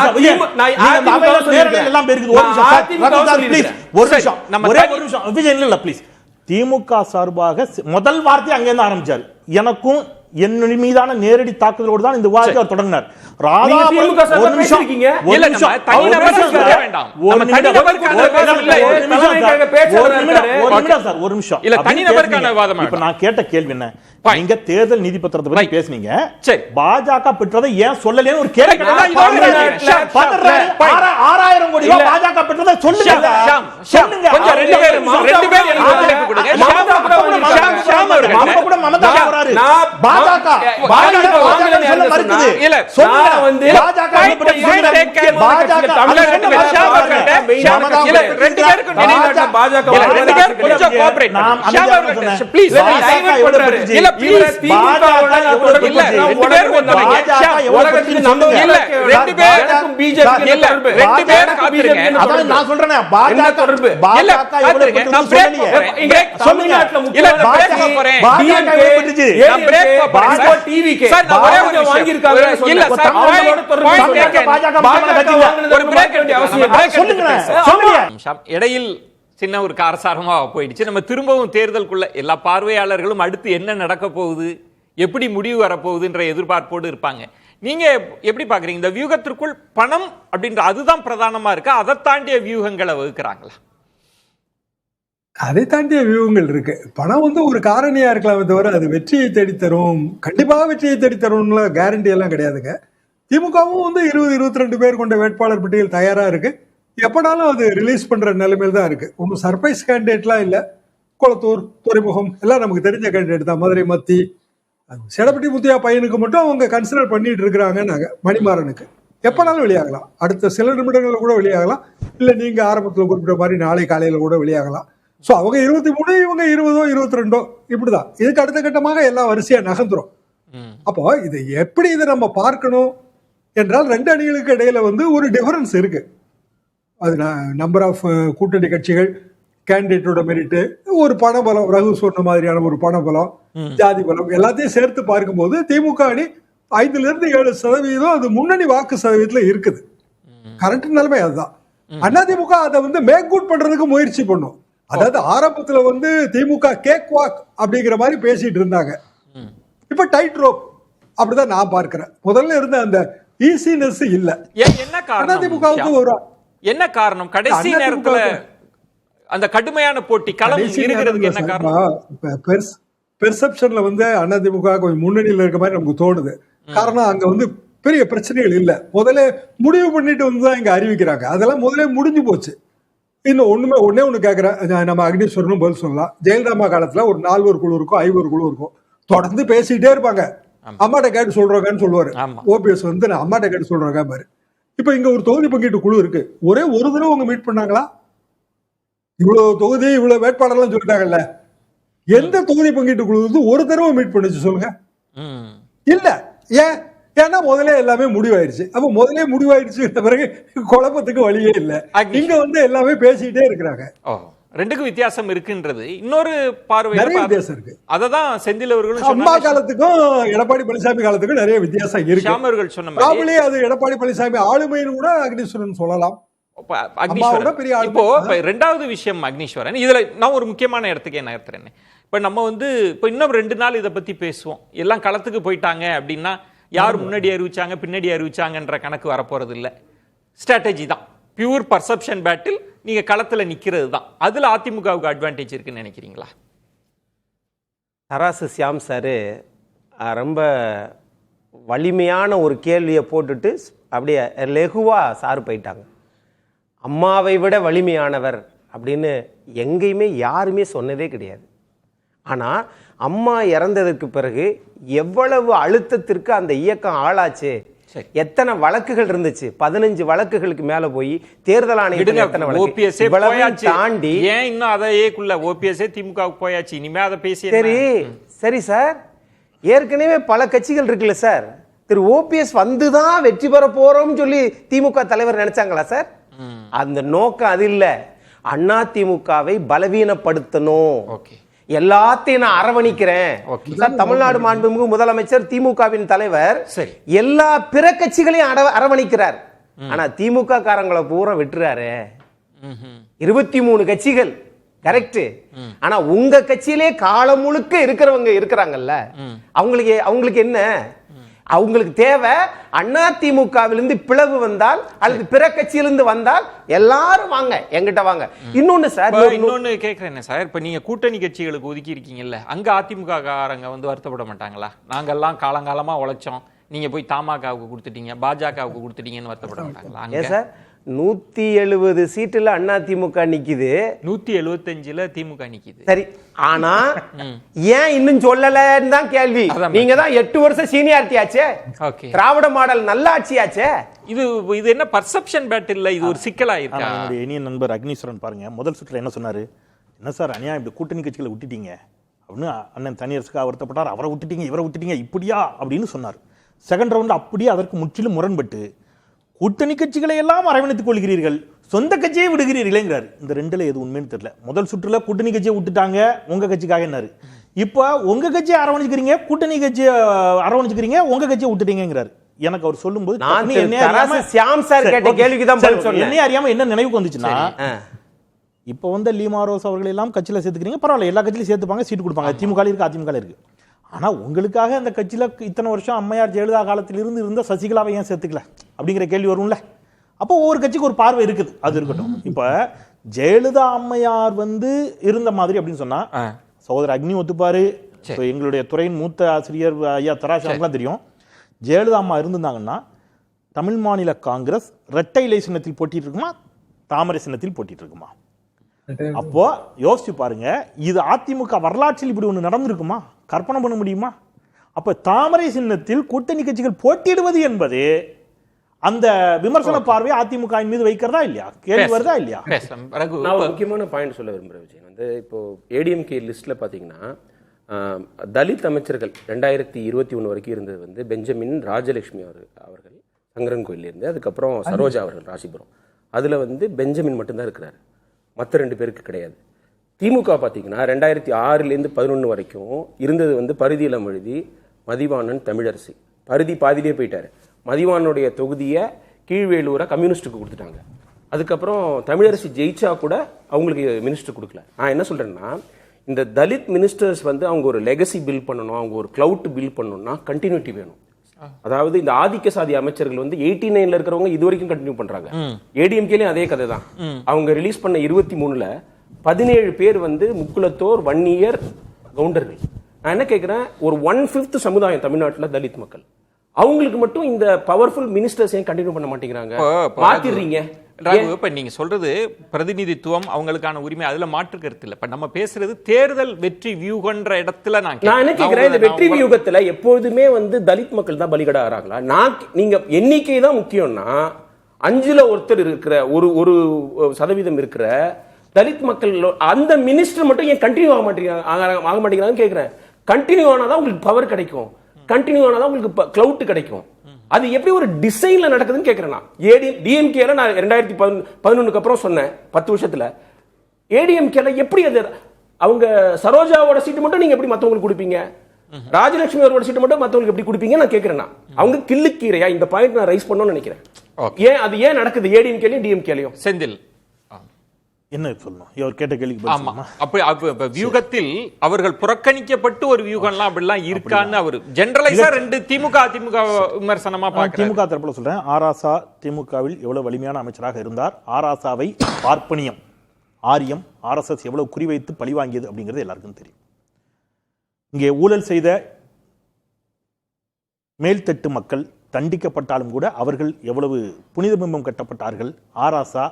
நிமிஷம் ப்ளீஸ். திமுக சார்பாக முதல் வார்த்தை அங்கிருந்து ஆரம்பிச்சார். எனக்கும் என் மீதான நேரடி தாக்குதலோடு தான் இந்த விவாதத்தை அவர் தொடங்கினார். நான் கேட்ட கேள்வி என்ன, நீங்க தேர்தல் நிதி பத்திரத்தை பத்தி பேசுனீங்க, பாஜக பெற்றதை ஏன் சொல்லலன்னு ஒரு கேள்வி. 6000 கோடி பாஜக பெற்றதை சொல்லுங்க. இடையில் சின்ன ஒரு காரசாரமா போயிடுச்சு. நம்ம திரும்பவும் தேர்தலுக்குள்ள எல்லா பார்வையாளர்களும் அடுத்து என்ன நடக்க போகுது, எப்படி முடிவு வரப்போகுதுன்ற எதிர்பார்ப்போடு இருப்பாங்க. நீங்க எப்படி பாக்குறீங்க? இந்த வியூகத்திற்குள் பணம் அப்படின்ற அதுதான் பிரதானமா இருக்கா, அதை தாண்டிய வியூகங்களை வகுக்கிறாங்களா? அதை தாண்டிய வியூகங்கள் இருக்கு. பணம் வந்து ஒரு காரணியா இருக்கலாமே தவிர அது வெற்றியை தேடித்தரும், கண்டிப்பாக வெற்றியை தேடித்தரும்ல கேரண்டி எல்லாம் கிடையாதுங்க. திமுகவும் வந்து 20-22 பேர் கொண்ட வேட்பாளர் பட்டியல் தயாரா இருக்கு. எப்படாலும் அது ரிலீஸ் பண்ற நிலைமையில தான் இருக்கு. ஒன்றும் சர்ப்ரைஸ் கேண்டிடேட்லாம் இல்லை. குளத்தூர், துறைமுகம் எல்லாம் நமக்கு தெரிஞ்ச கேண்டிடேட் தான். மதுரை மத்தி, செடப்பட்டி முத்தியா பையனுக்கு மட்டும் அவங்க கன்சிடர் பண்ணிட்டு இருக்கிறாங்க. மணிமாறனுக்கு எப்பனாலும் வெளியாகலாம், அடுத்த சில நிமிடங்களில் கூட வெளியாகலாம், இல்லை நீங்க ஆரம்பத்தில் குறிப்பிட்ட மாதிரி நாளை காலையில கூட வெளியாகலாம். ஸோ அவங்க 23, இவங்க 20, 22 இப்படிதான். இதுக்கு அடுத்த கட்டமாக எல்லாம் வரிசையா நகர்ந்துரும். அப்போ இதை நம்ம பார்க்கணும் என்றால் 2 அணிகளுக்கு இடையில வந்து ஒரு டிஃபரன்ஸ் இருக்கு. அது நம்பர் ஆஃப் கூட்டணி கட்சிகள், கேண்டிடேட்டோட மெரிட்டு, ஒரு பணபலம், ரகு சொன்ன மாதிரியான ஒரு பணபலம், ஜாதி பலம் எல்லாத்தையும் சேர்த்து பார்க்கும்போது திமுக அணி 5-7% அது முன்னணி வாக்கு சதவீதத்துல இருக்குது. கரண்ட் நிலைமை அதுதான். அதிமுக அதை வந்து மேக் குட் பண்றதுக்கு முயற்சி பண்ணும். அதாவது ஆரம்பத்துல வந்து திமுக கேக் வாக் அப்படிங்கிற மாதிரி பேசிட்டு இருந்தாங்க. இப்ப டைட் ரோப் அப்படிதான் நான் பார்க்கிறேன். முதல்ல இருந்த அந்த ஈஸினஸ் இல்ல. என்ன காரணம்? என்ன காரணம்? கடைசி நேரத்துல அந்த கடுமையான போட்டி களம் இருக்கிறதுக்கு என்ன காரணம்? பெர்செப்ஷன்ல வந்து அதிமுக கொஞ்சம் முன்னணியில இருக்க மாதிரி நமக்கு தோணுது. காரணம் அங்க வந்து பெரிய பிரச்சனைகள் இல்ல. முதல்ல முடிவு பண்ணிட்டு வந்துதான் இங்க அறிவிக்கிறாங்க. அதெல்லாம் முதல்ல முடிஞ்சு போச்சு. இன்னும் ஒன்னே ஒண்ணு கேட்கிறேன், நம்ம அக்னீஸ்வரனும் பதில் சொல்லலாம். ஜெயலலிதா காலத்துல ஒரு 4 குழு இருக்கும், 5 குழு இருக்கும், தொடர்ந்து பேசிட்டே இருப்பாங்க. அம்மாட்ட கேட்டு சொல்றாங்கன்னு சொல்லுவாரு. ஓபிஎஸ் வந்து நான் அம்மாட்ட கேட்டு சொல்றாங்க பாரு. இப்ப இங்க ஒரு தொகுதி பங்கீட்டு குழு இருக்கு. ஒரே ஒரு தடவை அவங்க மீட் பண்ணாங்களா? இவ்வளவு தொகுதி இவ்வளவு வேட்பாளர்லாம் சொல்லிட்டாங்கல்ல, எந்த தொகுதி பங்கீட்டு குழு ஒரு தடவை மீட் பண்ணுச்சு சொல்லுங்க? இல்ல. ஏன்னா முதல்ல எல்லாமே முடிவாயிருச்சு. அப்ப முதலே முடிவாயிருச்சு பிறகு குழப்பத்துக்கு வழியே இல்ல. இங்க வந்து எல்லாமே பேசிட்டே இருக்கிறாங்க. ரெண்டுக்கும் வித்தியாசம் இருக்குன்றது இன்னொரு பார்வை. நிறைய வித்தியாசம் இருக்கு. அததான் செந்தில் அவர்களும் அம்மா காலத்துக்கும் எடப்பாடி பழனிசாமி காலத்துக்கும் நிறைய வித்தியாசம் இருக்கு. அவர்கள் சொன்ன மாதிரி அது எடப்பாடி பழனிசாமி ஆளுமைன்னு கூட அக்னீஸ்வரன் சொல்லலாம். இப்போ ரெண்டாவது விஷயம் அக்னீஸ்வரன், இதுல நான் ஒரு முக்கியமான இடத்துக்கு என்ன எடுத்துறேன். இப்ப நம்ம வந்து இப்ப இன்னும் 2 நாள் இதை பத்தி பேசுவோம். எல்லாம் களத்துக்கு போயிட்டாங்க அப்படின்னா யார் முன்னாடி அறிவிச்சாங்க பின்னாடி அறிவிச்சாங்கன்ற கணக்கு வரப்போறது இல்லை. ஸ்ட்ராட்டஜி தான், பியூர் பர்செப்ஷன் பேட்டில். நீங்க களத்துல நிக்கிறது தான். அதுல அதிமுகவுக்கு அட்வான்டேஜ் இருக்குன்னு நினைக்கிறீங்களா? தராசு சியாம் சார் ரொம்ப வலிமையான ஒரு கேள்வியை போட்டுட்டு அப்படியே லெகுவா சார் போயிட்டாங்க. அம்மாவை விட வலிமையானவர் அப்படின்னு எங்கேயுமே யாருமே சொன்னதே கிடையாது. ஆனால் அம்மா இறந்ததற்கு பிறகு எவ்வளவு அழுத்தத்திற்கு அந்த இயக்கம் ஆளாச்சு, எத்தனை வழக்குகள் இருந்துச்சு, 15 வழக்குகளுக்கு மேல போய் தேர்தல் ஆணையத்தில் எத்தனை வழக்கு தாண்டி ஏன் இன்னும் அதையேக்குள்ள ஓபிஎஸ்ஏ திமுக போயாச்சு, இனிமே அதை பேசி சரி சார். ஏற்கனவே பல கட்சிகள் இருக்குல்ல சார், திரு ஓபிஎஸ் வந்துதான் வெற்றி பெற போறோம்னு சொல்லி திமுக தலைவர் நினைச்சாங்களா சார்? அந்த நோக்கம் அது இல்ல. அதிமுகவை பலவீனப்படுத்தணும், எல்லாத்தையும் நான் அரவணிக்கிறேன். தமிழ்நாடு மாண்புமிகு முதலமைச்சர், திமுகவின் தலைவர் எல்லா பிற கட்சிகளையும் அரவணிக்கிறார். ஆனா திமுக காரங்களை பூரா விட்டுறாரு. 23 கட்சிகள் கரெக்ட். ஆனா உங்க கட்சியிலே காலம் முழுக்க இருக்கிறவங்க இருக்கிறாங்கல்ல, அவங்களுக்கு என்ன? அவங்களுக்கு தேவை அதிமுகவிலிருந்து பிளவு வந்தால் அல்லது பிற கட்சியிலிருந்து வந்தால் எல்லாரும் வாங்க, எங்கிட்ட வாங்க. இன்னொன்னு சார், இன்னொன்னு கேட்கிறேன் சார், இப்ப நீங்க கூட்டணி கட்சிகளுக்கு ஒதுக்கி இருக்கீங்கல்ல, அங்க அதிமுக காரங்க வந்து வருத்தப்பட மாட்டாங்களா? நாங்கெல்லாம் காலங்காலமா உழைச்சோம், நீங்க போய் தமாகவுக்கு கொடுத்துட்டீங்க, பாஜகவுக்கு கொடுத்துட்டீங்கன்னு வருத்தப்பட மாட்டாங்களா? அங்க சார் 170 சீட்டுல அதிமுக நிக்குது, 175ல திமுக நிக்குது. சரி, ஆனா ஏன் இன்னும் சொல்லலன்னு தான் கேள்வி. நீங்க தான் 8 வருஷம் சீனியாரிட்டி ஆச்சே, திராவிட மாடல் நல்ல ஆட்சியாச்சே. இது என்ன பர்செப்ஷன் பேட்டில்? இது ஒரு சிக்கலா இருக்கா? என்னுடைய இனிய நண்பர் அக்னீஸ்வரன் பாருங்க, முதல் சுற்றுல என்ன சொன்னாரு, என்ன சார் அநியாயம், இப்படி கூட்டணி கட்சிகளை விட்டுட்டீங்க அப்படின்னு அண்ணன் தனியரசுக்காக வருத்தப்பட்டார். அவரை விட்டுட்டீங்க, இவரை விட்டுட்டீங்க, இப்படியா அப்படின்னு சொன்னார். செகண்ட் ரவுண்ட் அப்படியே அதற்கு முற்றிலும் முரண்பட்டு கூட்டணி கட்சிகளை எல்லாம் அரவணைத்துக் கொள்கிறீர்கள், சொந்த கட்சியை விடுகிறீர்களேங்கிறார். இந்த ரெண்டுல எது உண்மைன்னு தெரியல. முதல் சுற்றுல கூட்டணி கட்சியை விட்டுட்டாங்க, உங்க கட்சிக்காக என்னாரு. இப்ப உங்க கட்சியை அரவணைச்சுக்கிறீங்க, கூட்டணி கட்சியை அரவணைச்சுக்கிறீங்க, உங்க கட்சியை விட்டுட்டீங்கிறாரு. எனக்கு அவர் சொல்லும் போது என்ன அறியாம என்ன நினைவுக்கு வந்துச்சுன்னா, இப்போ வந்து லீமா ரோஸ் அவர்கள் எல்லாம் கட்சியில் சேர்த்துக்கிறீங்க, பரவாயில்ல, எல்லா கட்சியிலும் சேர்த்துப்பாங்க, சீட்டு கொடுப்பாங்க. திமுக இருக்கு, அதிமுக இருக்கு. ஆனால் உங்களுக்காக அந்த கட்சியில் இத்தனை வருஷம் அம்மையார் ஜெயலலிதா காலத்திலிருந்து இருந்த சசிகலாவை ஏன் சேர்த்துக்கல அப்படிங்கிற கேள்வி வரும்ல. அப்போ ஒவ்வொரு கட்சிக்கு ஒரு பார்வை இருக்குது, அது இருக்கட்டும். இப்போ ஜெயலலிதா அம்மையார் வந்து இருந்த மாதிரி அப்படின்னு சொன்னா சகோதரர் அக்னி ஒத்துப்பாரு. எங்களுடைய துறையின் மூத்த ஆசிரியர் ஐயா தராசாவுக்குலாம் தெரியும். ஜெயலலிதா அம்மா இருந்திருந்தாங்கன்னா தமிழ் மாநில காங்கிரஸ் இரட்டை இலை சின்னத்தில் போட்டிட்டு இருக்குமா, தாமரை சின்னத்தில் போட்டிட்டு இருக்குமா? அப்போ யோசிச்சு பாருங்க, இது அதிமுக வரலாற்றில் இப்படி ஒன்று நடந்திருக்குமா? கற்பனை பண்ண முடியுமா? அப்ப தாமரை சின்னத்தில் கூட்டணி கட்சிகள் போட்டியிடுவது என்பது அந்த விமர்சன பார்வையை அதிமுக மீது வைக்கிறதா இல்லையா? கேள்வி வருதா இல்லையா? நான் ஒரு முக்கியமான பாயிண்ட் சொல்ல விரும்புறேன் விஜய். வந்து இப்போ ஏடிஎம்கே லிஸ்ட்ல பாத்தீங்கன்னா தலித் அமைச்சர்கள் 2021 வரைக்கும் இருந்தது வந்து பெஞ்சமின் ராஜலட்சுமி அவர்கள் சங்கரன் கோயிலிருந்து, அதுக்கப்புறம் சரோஜா அவர்கள் ராசிபுரம். அதுல வந்து பெஞ்சமின் மட்டும்தான் இருக்கிறாரு, மற்ற 2 பேருக்கு கிடையாது. திமுக பார்த்தீங்கன்னா 2006 11 வரைக்கும் இருந்தது வந்து பரிதி இளமழுதி, மதிவாணன், தமிழரசி. பரிதி பாதியிலே போயிட்டாரு. மதிவானுடைய தொகுதியை கீழ்வேலூரை கம்யூனிஸ்டுக்கு கொடுத்துட்டாங்க. அதுக்கப்புறம் தமிழரசி ஜெயிச்சா கூட அவங்களுக்கு மினிஸ்டர் கொடுக்கல. நான் என்ன சொல்றேன்னா, இந்த தலித் மினிஸ்டர்ஸ் வந்து அவங்க ஒரு லெகசி பில்ட் பண்ணணும், அவங்க ஒரு கிளவுட் பில்ட் பண்ணணும்னா கண்டினியூட்டி வேணும். அதாவது இந்த ஆதிக்க சாதி அமைச்சர்கள் வந்து 89ல இருக்கிறவங்க இது வரைக்கும் கண்டினியூ பண்றாங்க. ஏடிஎம்கேலயும் அதே கதை தான். அவங்க ரிலீஸ் பண்ண 23ல 17 பேர் வந்து முக்குலத்தோர், வன்னியர், கவுண்டர்கள். நான் என்ன கேட்கிறேன், ஒரு 1/5 சமுதாயம் தமிழ்நாட்டில் தலித் மக்கள், அவங்களுக்கு மட்டும் இந்த பவர்ஃபுல் மினிஸ்டர்ஸ் ஏன் கண்டினியூ பண்ண மாட்டேங்கிறாங்க? மாத்திடுறீங்க. இப்ப நீங்க சொல்றது பிரதிநிதித்துவம், அவங்களுக்கான உரிமை, அதுல மாற்று கருத்து இல்ல. இப்ப நம்ம பேசுறது தேர்தல் வெற்றி வியூகன்ற இடத்துல நான் என்ன கேட்கிறேன், இந்த வெற்றி வியூகத்துல எப்போதுமே வந்து தலித் மக்கள் தான் பலிகடா ஆறாங்களா? நீங்க எண்ணிக்கை தான் முக்கியம்னா 5ல் ஒருத்தர் இருக்கிற ஒரு சதவீதம் இருக்கிற தலித் மக்கள் அந்த மினிஸ்டர் மட்டும் ஏன் கண்டினியூ ஆக மாட்டேங்கிறாங்க கேட்கிறேன். கண்டினியூ ஆனாதான் உங்களுக்கு பவர் கிடைக்கும், கண்டினியூ ஆனாதான் உங்களுக்கு கிளவுட் கிடைக்கும். அது எப்படி ஒரு டிசைன்ல நடக்குதுன்னு கேட்கிறேன். நான் டிஎம்கேல நான் 2011 அப்புறம் சொன்னேன் 10 வருஷத்துல ஏடிஎம்கேல எப்படி அது அவங்க சரோஜாவோட சீட்டு மட்டும் நீங்க எப்படி மத்தவங்களுக்கு கொடுப்பீங்க, ராஜலட்சுமி அவரோட சீட்டு மட்டும் மத்தவங்களுக்கு எப்படி கொடுப்பீங்க நான் கேட்கிறேன். அவங்க கில்லுக்கீரையா? இந்த பாயிண்ட் நான் ரைஸ் பண்ணணும்னு நினைக்கிறேன். ஏன் நடக்குது ஏடிஎம்கேலயும் டிஎம்கேலயும்? செந்தில் என்ன சொல்லணும்? இவர் கேட்ட கேள்விக்கு ஆமா. அப்ப வியூகத்தில் அவர்கள் புறக்கணிக்கப்பட்டு ஒரு வியூகம்லாம் அப்படிலாம் இருக்கான்னு அவர் ஜெனரலைஸா 2 திமுக அதிமுக விமர்சனமா பார்க்கிறார். திமுக தரப்புல சொல்றேன், ஆராசா திமுகவில் எவ்வளவு வலிமையான அமைச்சராக இருந்தார், ஆராசாவை பார்ப்பனியம், ஆரியம், ஆர்எஸ்எஸ் எவ்வளவு குறிவைத்து பழிவாங்கியது அப்படிங்கிறது எல்லாருக்கும் தெரியும். இங்கே ஊழல் செய்த மேல்தட்டு மக்கள் தண்டிக்கப்பட்டாலும் கூட அவர்கள் எவ்வளவு புனித பிம்பம் கட்டப்பட்டார்கள், ஆராசா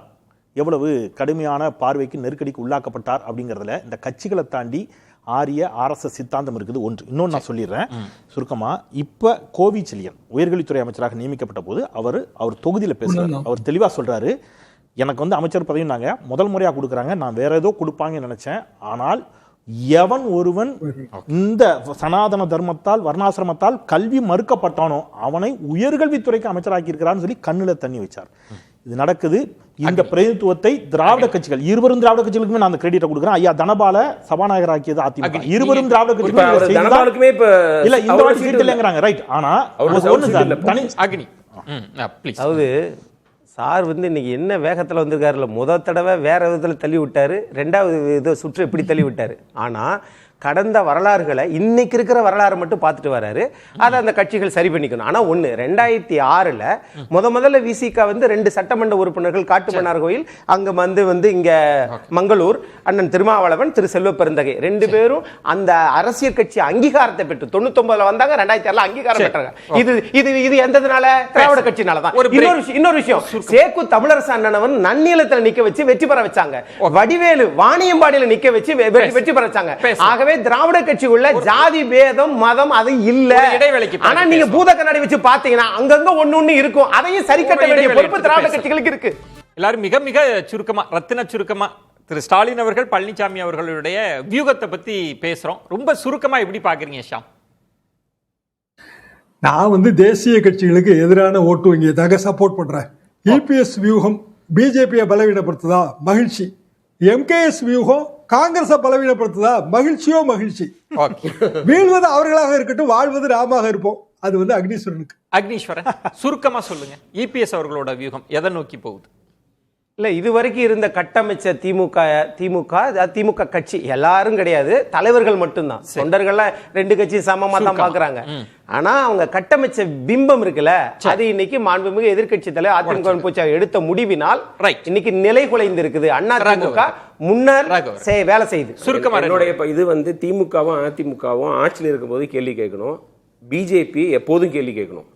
எவ்வளவு கடுமையான பார்வைக்கு நெருக்கடிக்கு உள்ளாக்கப்பட்டார் அப்படிங்கிறதுல இந்த கட்சிகளை தாண்டி ஆரிய ஆர்எஸ்எஸ் சித்தாந்தம் இருக்குது ஒன்று. இன்னொன்று நான் சொல்லிடுறேன் சுருக்கமா. இப்ப கோவி செழியன் உயர்கல்வித்துறை அமைச்சராக நியமிக்கப்பட்ட போது அவர் தொகுதியில் பேசுறாரு. அவர் தெளிவா சொல்றாரு, எனக்கு வந்து அமைச்சர் பதவினாங்க முதல் முறையா கொடுக்குறாங்க, நான் வேற ஏதோ கொடுப்பாங்கன்னு நினைச்சேன். ஆனால் எவன் ஒருவன் இந்த சனாதன தர்மத்தால் வர்ணாசிரமத்தால் கல்வி மறுக்கப்பட்டானோ அவனை உயர்கல்வித்துறைக்கு அமைச்சராக்கி இருக்கிறான்னு சொல்லி கண்ணுல தண்ணி வச்சார். இது நடக்குது. இந்த பிரதிநிதித்துவத்தை திராவிட கட்சிகள், இருவரும் திராவிட கட்சிகளுக்குமே நான் அந்த கிரெடிட்டை கொடுக்குறேன். ஐயா தனபால சபாநாயகர் ஆக்கியது அதிமுக, இருவரும் திராவிட கட்சிகளுக்குமே இல்ல இந்த வாட்டி சீட் இல்லைங்கிறாங்க. ரைட். ஆனா அதாவது சார் வந்து இன்னைக்கு என்ன வேகத்துல வந்திருக்காருல, முதல் தடவை வேற விதத்துல தள்ளி விட்டாரு, 2வது சுற்று எப்படி தள்ளி விட்டாரு. ஆனா கடந்த வரலாறுகளை இன்னைக்கு இருக்கிற வரலாறு மட்டும் பார்த்துட்டு வராரு. அதை அந்த கட்சிகள் சரி பண்ணிக்கணும். ஆனா 2006ல் முதல்ல விசிகா வந்து 2 சட்டமன்ற உறுப்பினர்கள் காட்டுமன்னார் கோயில், அங்க வந்து இங்க மங்களூர் அண்ணன் திருமாவளவன், திரு செல்வ பெருந்தகை 2 பேரும் அந்த அரசியல் கட்சி அங்கீகாரத்தை பெற்று 99ல வந்தாங்க, 2006ல் அங்கீகாரம் பெற்றாங்க. இது எந்ததுனால? திராவிட கட்சினாலதான். இன்னொரு விஷயம், சேக்கு தமிழரசு அண்ணனவன் நன்னிலத்தில் நிக்க வச்சு வெற்றி பெற வச்சாங்க, வடிவேலு வாணியம்பாடியில நிக்க வச்சு வெற்றி பெற வச்சாங்க. ஆகவே திராவிட கட்சி உள்ள ஜாதி பேதம் மதம் அது இல்ல. ஆனா நீங்க பூத கண்ணாடி வச்சு பாத்தீங்கன்னா அங்கங்க ஒண்ணு இருக்கும். அதையும் சரி கட்ட வேண்டிய பொறுப்பு திராவிட கட்சிகளுக்கு இருக்கு. எல்லாரும் மிக மிக சுருக்கமா, ரத்தின சுருக்கமா திரு ஸ்டாலின் அவர்கள், பழனிசாமி அவர்களுடைய வியூகத்தை பத்தி பேசுறோம். ரொம்ப சுருக்கமா எப்படி பாக்குறீங்க ஷாம்? நான் வந்து தேசிய கட்சிகளுக்கு எதிரான ஓட்டு வங்கியை தாங்க சப்போர்ட் பண்றேன். இபிஎஸ் வியூகம் பிஜேபியை பலவீனப்படுத்துதா? மகிழ்ச்சி. எம்கேஎஸ் வியூகம் காங்கிரஸை பலவீனப்படுத்துதா? மகிழ்ச்சியோ மகிழ்ச்சி. வீழ்வது அவர்களாக இருக்கட்டும், வாழ்வது நாமாக இருப்போம். அது வந்து அக்னீஸ்வரனுக்கு. அக்னீஸ்வரன் சுருக்கமா சொல்லுங்க, இபிஎஸ் அவர்களோட வியூகம் எதை நோக்கி போகுது? இல்ல இதுவரைக்கும் இருந்த கட்டமைச்ச திமுக கட்சி எல்லாரும் கிடையாது, தலைவர்கள் மட்டும்தான். தொண்டர்கள்லாம் 2 கட்சி சமமா தான் பாக்குறாங்க. ஆனா அவங்க கட்டமைச்ச பிம்பம் இருக்குல்ல, அது இன்னைக்கு மாண்புமிகு எதிர்க்கட்சி தலைவர் அதிமுக பூச்சா எடுத்த முடிவினால் இன்னைக்கு நிலை குலைந்து இருக்குது. அதிமுக முன்னர் வேலை செய்யுது. சுருக்கமா என்னுடைய இது வந்து திமுகவும் அதிமுகவும் ஆட்சியில் இருக்கும்போது கேள்வி கேட்கணும், பிஜேபி எப்போதும் கேள்வி கேட்கணும்.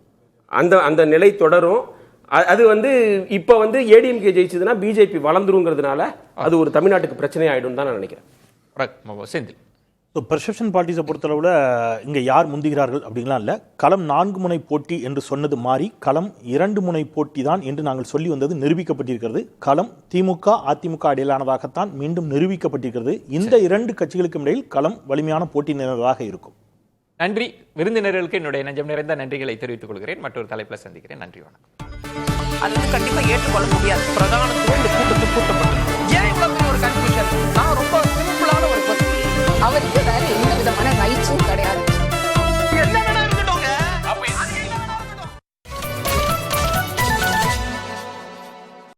அந்த நிலை தொடரும். அது வந்து இப்ப வந்து ஏடிஎம்கே ஜெயிச்சதுன்னா பிஜேபி வளர்ந்துருங்கிறதுனால அது ஒரு தமிழ்நாட்டுக்கு பிரச்சனை ஆயிடும் தான் நான் நினைக்கிறேன். செந்தில், ஸோ பெர்செப்ஷன் பார்ட்டிஸை பொறுத்தளவில் இங்கே யார் முந்துகிறார்கள் அப்படிங்கலாம் இல்லை. களம் 4 முனை போட்டி என்று சொன்னது மாறி களம் 2 முனை போட்டி தான் என்று நாங்கள் சொல்லி வந்தது நிரூபிக்கப்பட்டிருக்கிறது. களம் திமுக அதிமுக இடையிலானதாகத்தான் மீண்டும் நிரூபிக்கப்பட்டிருக்கிறது. இந்த 2 கட்சிகளுக்கும் இடையில் களம் வலிமையான போட்டி நிறைந்ததாக இருக்கும். நன்றி. விருந்தினர்களுக்கு என்னுடைய நெஞ்சம் நிறைந்த நன்றிகளை தெரிவித்துக் கொள்கிறேன். மற்றொரு தலைப்பில் சந்திக்கிறேன். நன்றி, வணக்கம். அது வந்து கண்டிப்பா ஏற்றுக்கொள்ள முடியாது. பிரதான